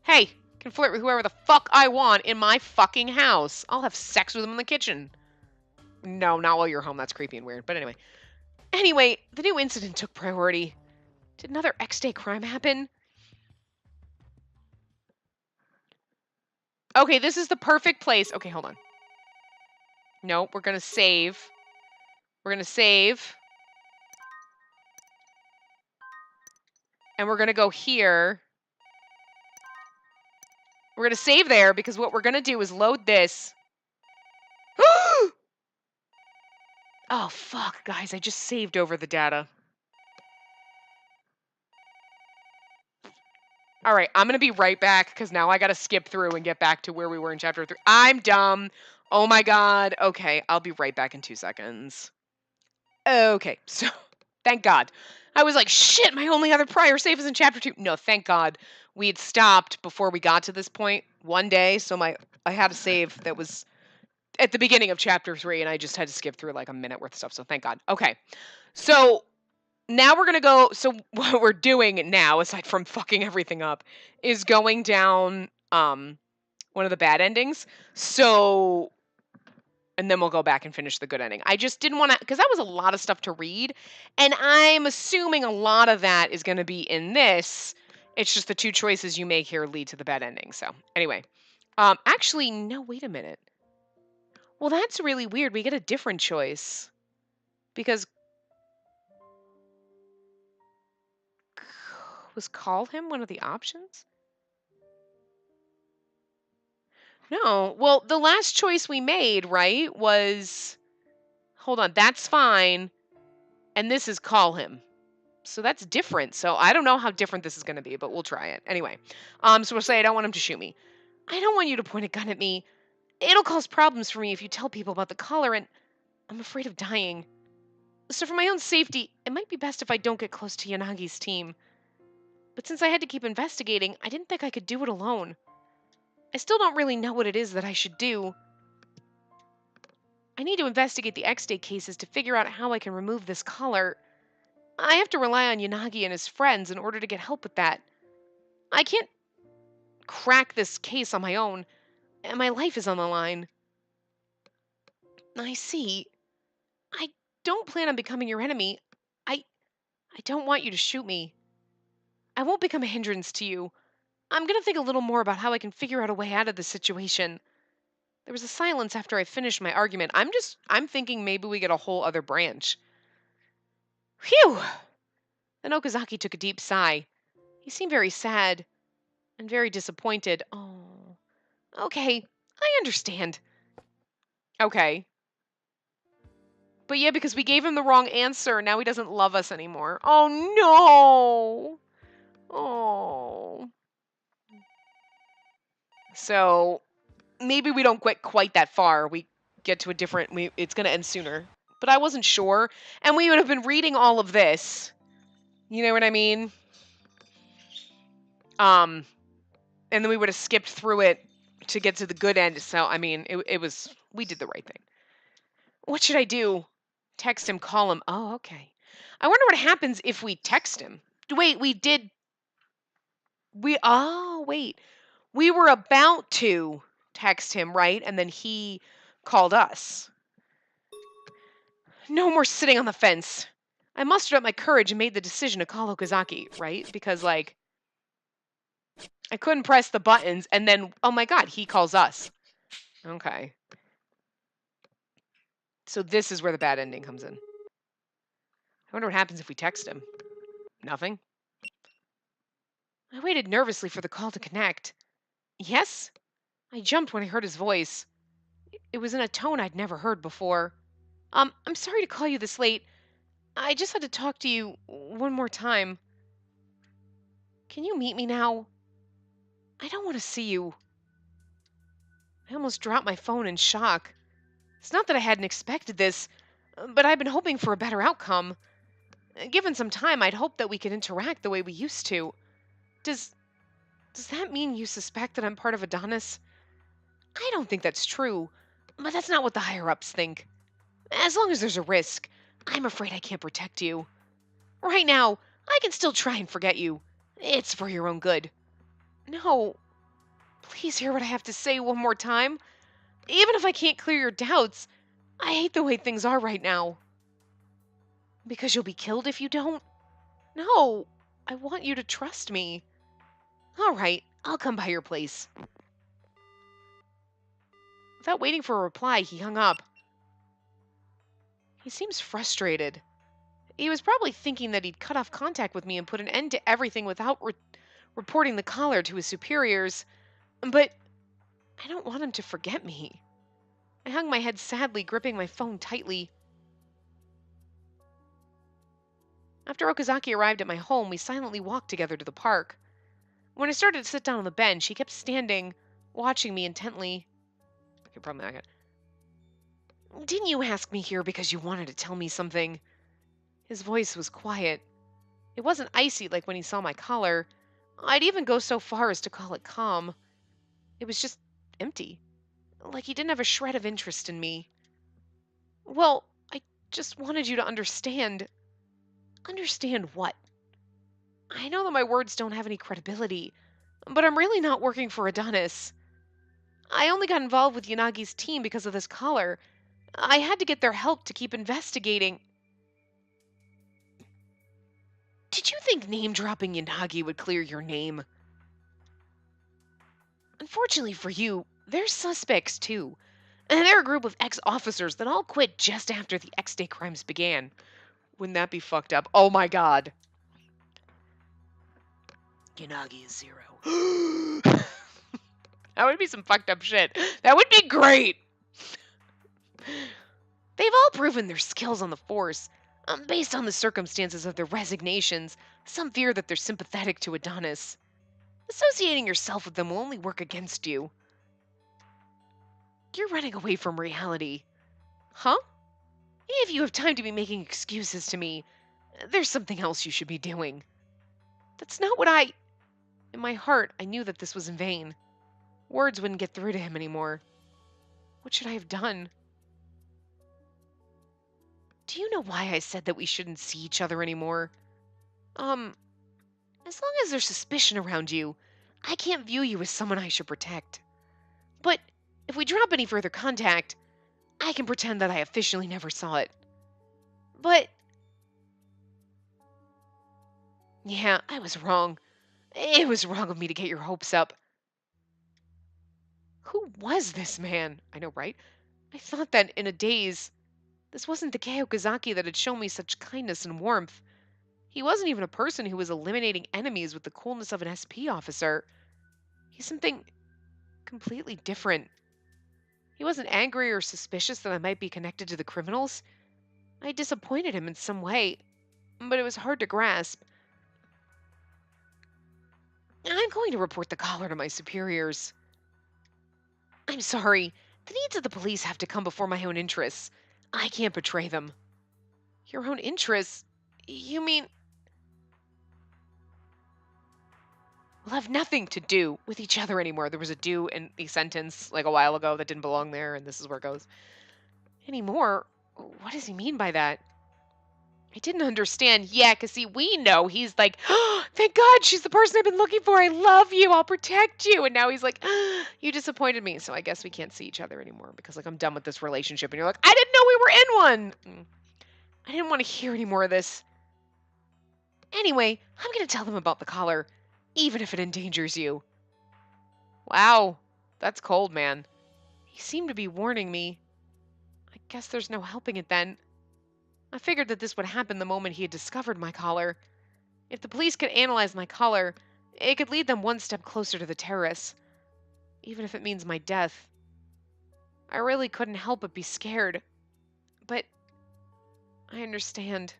Hey, I can flirt with whoever the fuck I want in my fucking house. I'll have sex with him in the kitchen. No, not while you're home. That's creepy and weird. But anyway, the new incident took priority. Did another X-Day crime happen? Okay, this is the perfect place. Okay, hold on. Nope, we're going to save. We're going to save. And we're going to go here. We're going to save there because what we're going to do is load this. Oh, fuck, guys. I just saved over the data. All right, I'm going to be right back because now I got to skip through and get back to where we were in chapter 3. I'm dumb. Oh, my God. Okay, I'll be right back in 2 seconds. Okay, so thank God. I was like, shit, my only other prior save is in chapter 2. No, thank God. We had stopped before we got to this point one day, so I had a save that was at the beginning of chapter 3, and I just had to skip through like a minute worth of stuff, so thank God. Okay, so now we're going to go, so what we're doing now, aside from fucking everything up, is going down one of the bad endings. So, and then we'll go back and finish the good ending. I just didn't want to, because that was a lot of stuff to read, and I'm assuming a lot of that is going to be in this. It's just the 2 choices you make here lead to the bad ending. So, anyway. Actually, no, wait a minute. Well, that's really weird. We get a different choice. Because was call him one of the options? No. Well, the last choice we made, right, was... Hold on, that's fine. And this is call him. So that's different. So I don't know how different this is going to be, but we'll try it. Anyway, so we'll say I don't want him to shoot me. I don't want you to point a gun at me. It'll cause problems for me if you tell people about the collar, and I'm afraid of dying. So for my own safety, it might be best if I don't get close to Yanagi's team. But since I had to keep investigating, I didn't think I could do it alone. I still don't really know what it is that I should do. I need to investigate the X-Day cases to figure out how I can remove this collar. I have to rely on Yanagi and his friends in order to get help with that. I can't crack this case on my own, and my life is on the line. I see. I don't plan on becoming your enemy. I I don't want you to shoot me. I won't become a hindrance to you. I'm going to think a little more about how I can figure out a way out of this situation. There was a silence after I finished my argument. I'm thinking maybe we get a whole other branch. Phew! Then Okazaki took a deep sigh. He seemed very sad and very disappointed. Oh, okay. I understand. Okay. But yeah, because we gave him the wrong answer, now he doesn't love us anymore. Oh no! Oh. So maybe we don't get quite that far. We get to a different. It's gonna end sooner. But I wasn't sure, and we would have been reading all of this. You know what I mean? Um, and then we would have skipped through it to get to the good end. So I mean, it was we did the right thing. What should I do? Text him, call him. Oh, okay. I wonder what happens if we text him. Wait, we did. Wait. We were about to text him, right? And then he called us. No more sitting on the fence. I mustered up my courage and made the decision to call Okazaki, right? Because, like, I couldn't press the buttons, and then, oh my god, he calls us. Okay. So this is where the bad ending comes in. I wonder what happens if we text him. Nothing. I waited nervously for the call to connect. Yes? I jumped when I heard his voice. It was in a tone I'd never heard before. I'm sorry to call you this late. I just had to talk to you one more time. Can you meet me now? I don't want to see you. I almost dropped my phone in shock. It's not that I hadn't expected this, but I'd been hoping for a better outcome. Given some time, I'd hoped that we could interact the way we used to. Does does that mean you suspect that I'm part of Adonis? I don't think that's true, but that's not what the higher-ups think. As long as there's a risk, I'm afraid I can't protect you. Right now, I can still try and forget you. It's for your own good. No, please hear what I have to say one more time. Even if I can't clear your doubts, I hate the way things are right now. Because you'll be killed if you don't? No, I want you to trust me. All right, I'll come by your place. Without waiting for a reply, he hung up. He seems frustrated. He was probably thinking that he'd cut off contact with me and put an end to everything without reporting the caller to his superiors. But I don't want him to forget me. I hung my head sadly, gripping my phone tightly. After Okazaki arrived at my home, we silently walked together to the park. When I started to sit down on the bench, he kept standing, watching me intently. Okay, probably not good. Didn't you ask me here because you wanted to tell me something? His voice was quiet. It wasn't icy like when he saw my collar. I'd even go so far as to call it calm. It was just empty, like he didn't have a shred of interest in me. Well, I just wanted you to understand. Understand what? I know that my words don't have any credibility, but I'm really not working for Adonis. I only got involved with Yanagi's team because of this collar. I had to get their help to keep investigating. Did you think name dropping Yanagi would clear your name? Unfortunately for you, they're suspects too. And they're a group of ex-officers that all quit just after the X-Day crimes began. Wouldn't that be fucked up? Oh my god. Yanagi is zero. That would be some fucked up shit. That would be great. They've all proven their skills on the force. Based on the circumstances of their resignations, some fear that they're sympathetic to Adonis. Associating yourself with them will only work against you. You're running away from reality. Huh? If you have time to be making excuses to me, there's something else you should be doing. That's not what I... In my heart, I knew that this was in vain. Words wouldn't get through to him anymore. What should I have done? Do you know why I said that we shouldn't see each other anymore? Um, as long as there's suspicion around you, I can't view you as someone I should protect. But if we drop any further contact, I can pretend that I officially never saw it. But, yeah, I was wrong. It was wrong of me to get your hopes up. Who was this man? I know, right? I thought that in a daze, this wasn't the Kei Okazaki that had shown me such kindness and warmth. He wasn't even a person who was eliminating enemies with the coolness of an SP officer. He's something completely different. He wasn't angry or suspicious that I might be connected to the criminals. I disappointed him in some way, but it was hard to grasp. I'm going to report the caller to my superiors. I'm sorry. The needs of the police have to come before my own interests. I can't betray them. Your own interests? You mean we'll have nothing to do with each other anymore? There was a do in the sentence like a while ago that didn't belong there, and this is where it goes. Anymore? What does he mean by that? I didn't understand. Yeah, because see, we know he's like, oh, thank God she's the person I've been looking for. I love you. I'll protect you. And now he's like, oh, you disappointed me. So I guess we can't see each other anymore because like I'm done with this relationship. And you're like, I didn't know we were in one. I didn't want to hear any more of this. Anyway, I'm going to tell them about the collar, even if it endangers you. Wow, that's cold, man. He seemed to be warning me. I guess there's no helping it then. I figured that this would happen the moment he had discovered my collar. If the police could analyze my collar, it could lead them one step closer to the terrorists, even if it means my death. I really couldn't help but be scared. But I understand.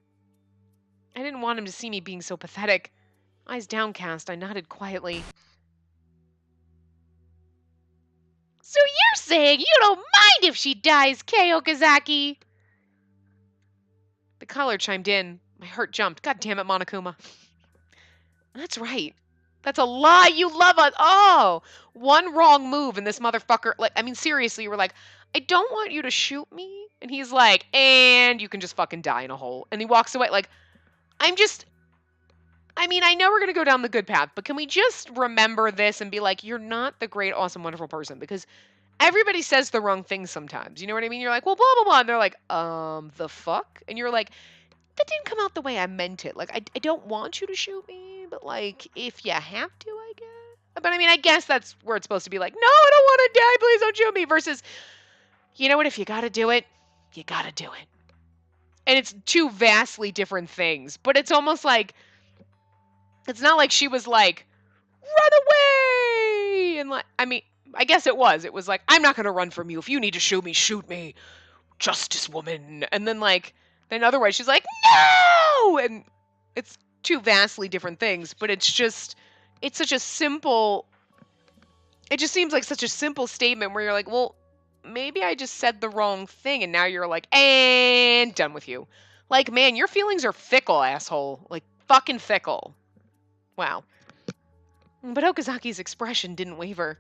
I didn't want him to see me being so pathetic. Eyes downcast, I nodded quietly. So you're saying you don't mind if she dies, Kei Okazaki? The collar chimed in. My heart jumped. God damn it, Monokuma. That's right. That's a lie. You love us. Oh, one wrong move and this motherfucker. Like, I mean, seriously, you were like, I don't want you to shoot me. And he's like, and you can just fucking die in a hole. And he walks away. Like, I mean, I know we're going to go down the good path, but can we just remember this and be like, you're not the great, awesome, wonderful person? Because everybody says the wrong thing sometimes. You know what I mean? You're like, well, blah, blah, blah. And they're like, the fuck? And you're like, that didn't come out the way I meant it. Like, I don't want you to shoot me, but like, if you have to, I guess. But I mean, I guess that's where it's supposed to be like, no, I don't want to die. Please don't shoot me. Versus, you know what? If you got to do it, you got to do it. And it's two vastly different things. But it's almost like, it's not like she was like, run away. And like, I mean, I guess it was. It was like, I'm not going to run from you. If you need to shoot me, shoot me. Justice woman. And then like, then otherwise she's like, no! And it's two vastly different things, but it's such a simple, it just seems like such a simple statement where you're like, well, maybe I just said the wrong thing. And now you're like, and done with you. Like, man, your feelings are fickle, asshole. Like, fucking fickle. Wow. But Okazaki's expression didn't waver.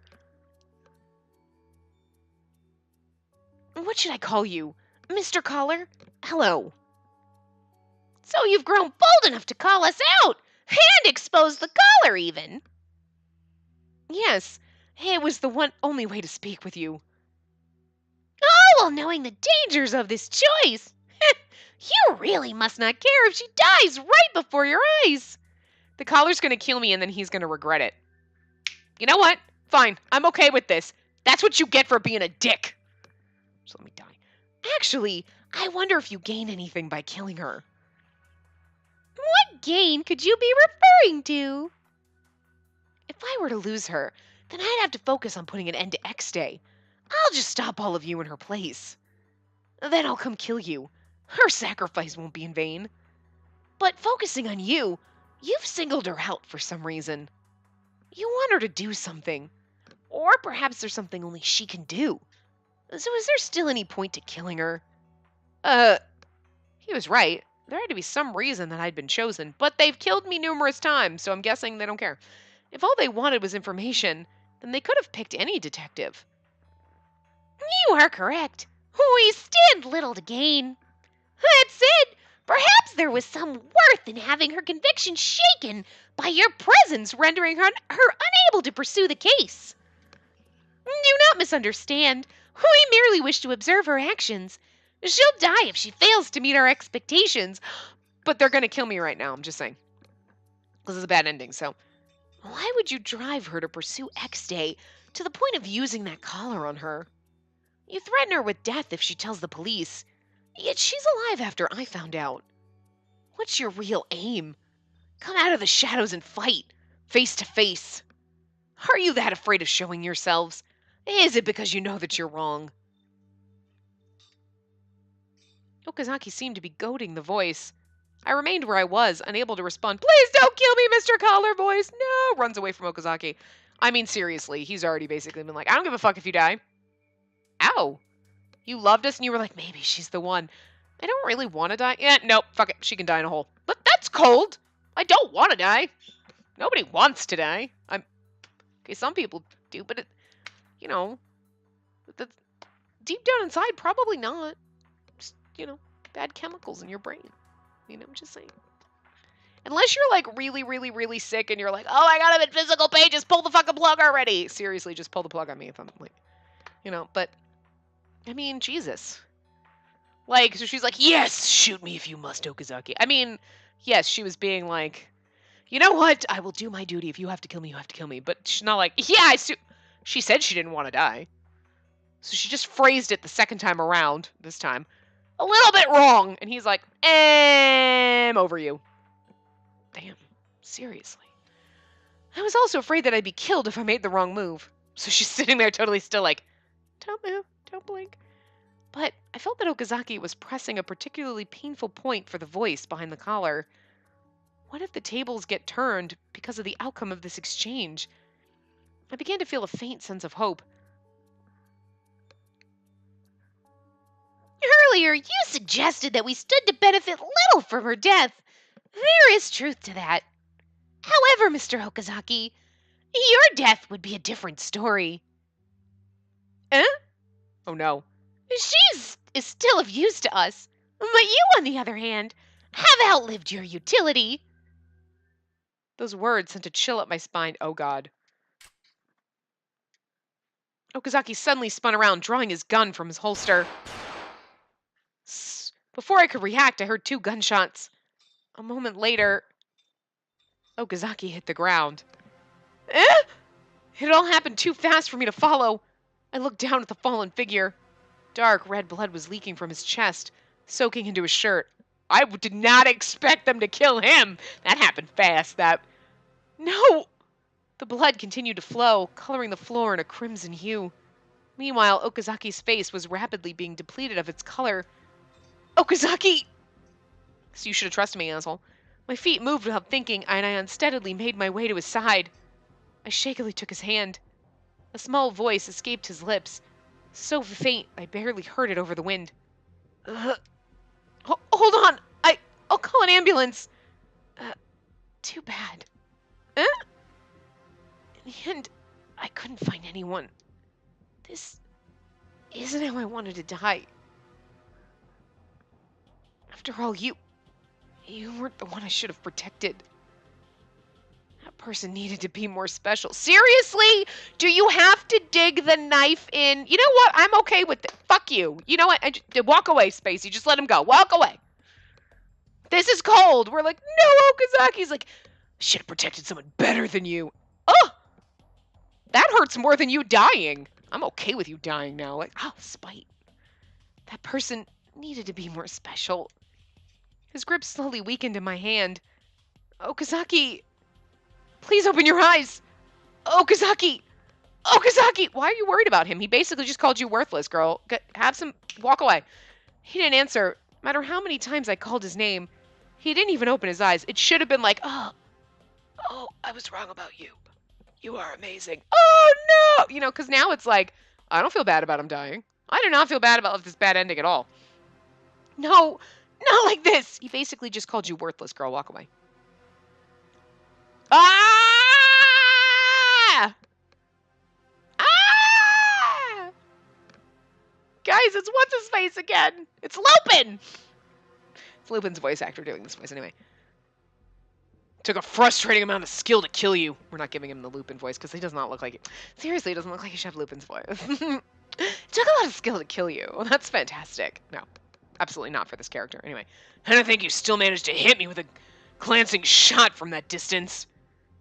What should I call you? Mr. Caller? Hello. So you've grown bold enough to call us out and expose the caller even. Yes, it was the only way to speak with you. Oh, well, knowing the dangers of this choice, you really must not care if she dies right before your eyes. The caller's gonna kill me and then he's gonna regret it. You know what? Fine, I'm okay with this. That's what you get for being a dick. Just let me die. Actually, I wonder if you gain anything by killing her. What gain could you be referring to? If I were to lose her, then I'd have to focus on putting an end to X Day. I'll just stop all of you in her place. Then I'll come kill you. Her sacrifice won't be in vain. But focusing on you, you've singled her out for some reason. You want her to do something. Or perhaps there's something only she can do. So is there still any point to killing her? He was right. There had to be some reason that I'd been chosen, but they've killed me numerous times, so I'm guessing they don't care. If all they wanted was information, then they could have picked any detective. You are correct. We stand little to gain. That's it! Perhaps there was some worth in having her conviction shaken by your presence, rendering her unable to pursue the case. Do not misunderstand. We merely wish to observe her actions. She'll die if she fails to meet our expectations. But they're going to kill me right now, I'm just saying. This is a bad ending, so. Why would you drive her to pursue X-Day to the point of using that collar on her? You threaten her with death if she tells the police. Yet she's alive after I found out. What's your real aim? Come out of the shadows and fight, face to face. Are you that afraid of showing yourselves? Is it because you know that you're wrong? Okazaki seemed to be goading the voice. I remained where I was, unable to respond. Please don't kill me, Mr. Collar Voice. No, runs away from Okazaki. I mean, seriously, he's already basically been like, I don't give a fuck if you die. Ow. You loved us and you were like, maybe she's the one. I don't really want to die. Yeah, nope, fuck it. She can die in a hole. But that's cold. I don't want to die. Nobody wants to die. Okay, some people do, but you know, the, deep down inside, probably not. Just, bad chemicals in your brain. I'm just saying. Unless you're like really, really, really sick and you're like, oh my god, I'm in physical pain, just pull the fucking plug already. Seriously, just pull the plug on me if I'm like, but I mean, Jesus. Like, so she's like, yes, shoot me if you must, Okazaki. I mean, yes, she was being like, you know what? I will do my duty. If you have to kill me, you have to kill me. But she's not like, yeah, she said she didn't want to die. So she just phrased it the second time around, this time, a little bit wrong. And he's like, over you. Damn, seriously. I was also afraid that I'd be killed if I made the wrong move. So she's sitting there totally still like, don't move, don't blink. But I felt that Okazaki was pressing a particularly painful point for the voice behind the collar. What if the tables get turned because of the outcome of this exchange? I began to feel a faint sense of hope. Earlier, you suggested that we stood to benefit little from her death. There is truth to that. However, Mr. Okazaki, your death would be a different story. Oh no. She is still of use to us, but you, on the other hand, have outlived your utility. Those words sent a chill up my spine. Oh god. Okazaki suddenly spun around, drawing his gun from his holster. Before I could react, I heard 2 gunshots. A moment later, Okazaki hit the ground. It all happened too fast for me to follow. I looked down at the fallen figure. Dark red blood was leaking from his chest, soaking into his shirt. I did not expect them to kill him. That happened fast. No! The blood continued to flow, coloring the floor in a crimson hue. Meanwhile, Okazaki's face was rapidly being depleted of its color. Okazaki! So you should have trusted me, asshole. My feet moved without thinking, and I unsteadily made my way to his side. I shakily took his hand. A small voice escaped his lips, so faint I barely heard it over the wind. Hold on! I'll call an ambulance! Too bad. In the end, I couldn't find anyone. This isn't how I wanted to die. After all, you weren't the one I should have protected. That person needed to be more special. Seriously? Do you have to dig the knife in? You know what? I'm okay with it. Fuck you. You know what? Walk away, Spacey. Just let him go. Walk away. This is cold. We're like, no, Okazaki's like, should have protected someone better than you. Oh! That hurts more than you dying. I'm okay with you dying now. Like, spite. That person needed to be more special. His grip slowly weakened in my hand. Okazaki, please open your eyes. Okazaki! Okazaki! Why are you worried about him? He basically just called you worthless, girl. Walk away. He didn't answer. No matter how many times I called his name, he didn't even open his eyes. It should have been like, oh, I was wrong about you. You are amazing. Oh, no! Because now it's like, I don't feel bad about him dying. I do not feel bad about this bad ending at all. No, not like this. He basically just called you worthless, girl. Walk away. Ah! Ah! Guys, it's what's-his-face again. It's Lupin! It's Lupin's voice actor doing this voice anyway. Took a frustrating amount of skill to kill you. We're not giving him the Lupin voice because he does not look like it. Seriously, he doesn't look like he should have Lupin's voice. It took a lot of skill to kill you. Well, that's fantastic. No, absolutely not for this character. Anyway, and I think you still managed to hit me with a glancing shot from that distance.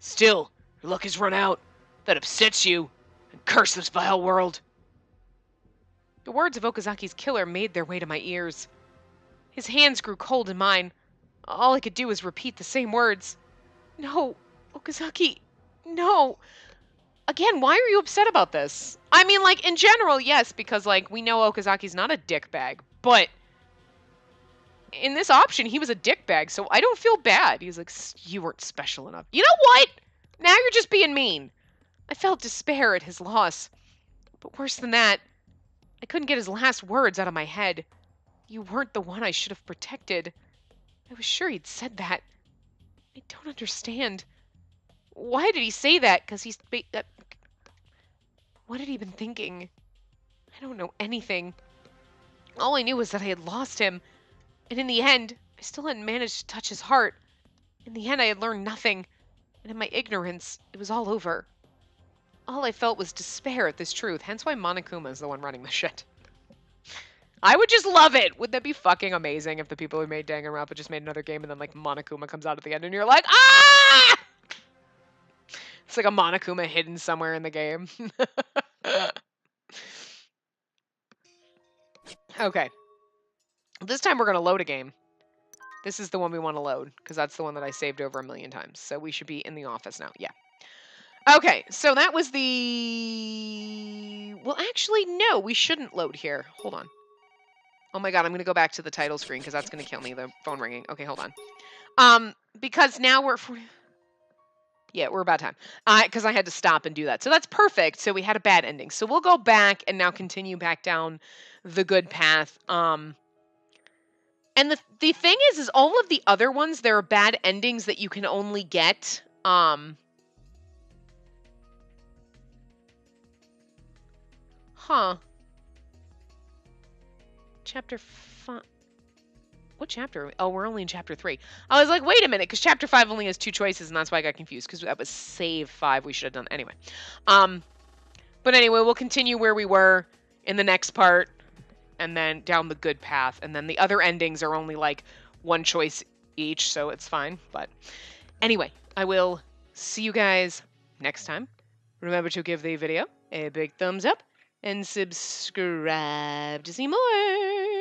Still, your luck has run out. That upsets you. And curse this vile world. The words of Okazaki's killer made their way to my ears. His hands grew cold in mine. All I could do was repeat the same words. No, Okazaki, no. Again, why are you upset about this? I mean, like, in general, yes, because, like, we know Okazaki's not a dickbag, but in this option, he was a dickbag, so I don't feel bad. He's like, you weren't special enough. You know what? Now you're just being mean. I felt despair at his loss. But worse than that, I couldn't get his last words out of my head. You weren't the one I should have protected. I was sure he'd said that. I don't understand. Why did he say that? Because he's... what had he been thinking? I don't know anything. All I knew was that I had lost him. And in the end, I still hadn't managed to touch his heart. In the end, I had learned nothing. And in my ignorance, it was all over. All I felt was despair at this truth. Hence why Monokuma is the one running the shit. I would just love it. Wouldn't that be fucking amazing if the people who made Danganronpa just made another game and then, like, Monokuma comes out at the end and you're like, ah! It's like a Monokuma hidden somewhere in the game. Okay. This time we're going to load a game. This is the one we want to load, because that's the one that I saved over 1,000,000 times. So we should be in the office now. Yeah. Okay, so that was the... Well, actually, no, we shouldn't load here. Hold on. Oh my god, I'm going to go back to the title screen, because that's going to kill me, the phone ringing. Okay, hold on. Because now we're... Yeah, we're about time. Because I had to stop and do that. So that's perfect. So we had a bad ending. So we'll go back and now continue back down the good path. And the thing is all of the other ones, there are bad endings that you can only get. Chapter 5. What chapter? Oh, we're only in chapter 3. I was like, wait a minute, because chapter 5 only has 2 choices, and that's why I got confused, because that was save 5 we should have done. Anyway. But anyway, we'll continue where we were in the next part, and then down the good path. And then the other endings are only, like, 1 choice each, so it's fine. But anyway, I will see you guys next time. Remember to give the video a big thumbs up, and subscribe to see more.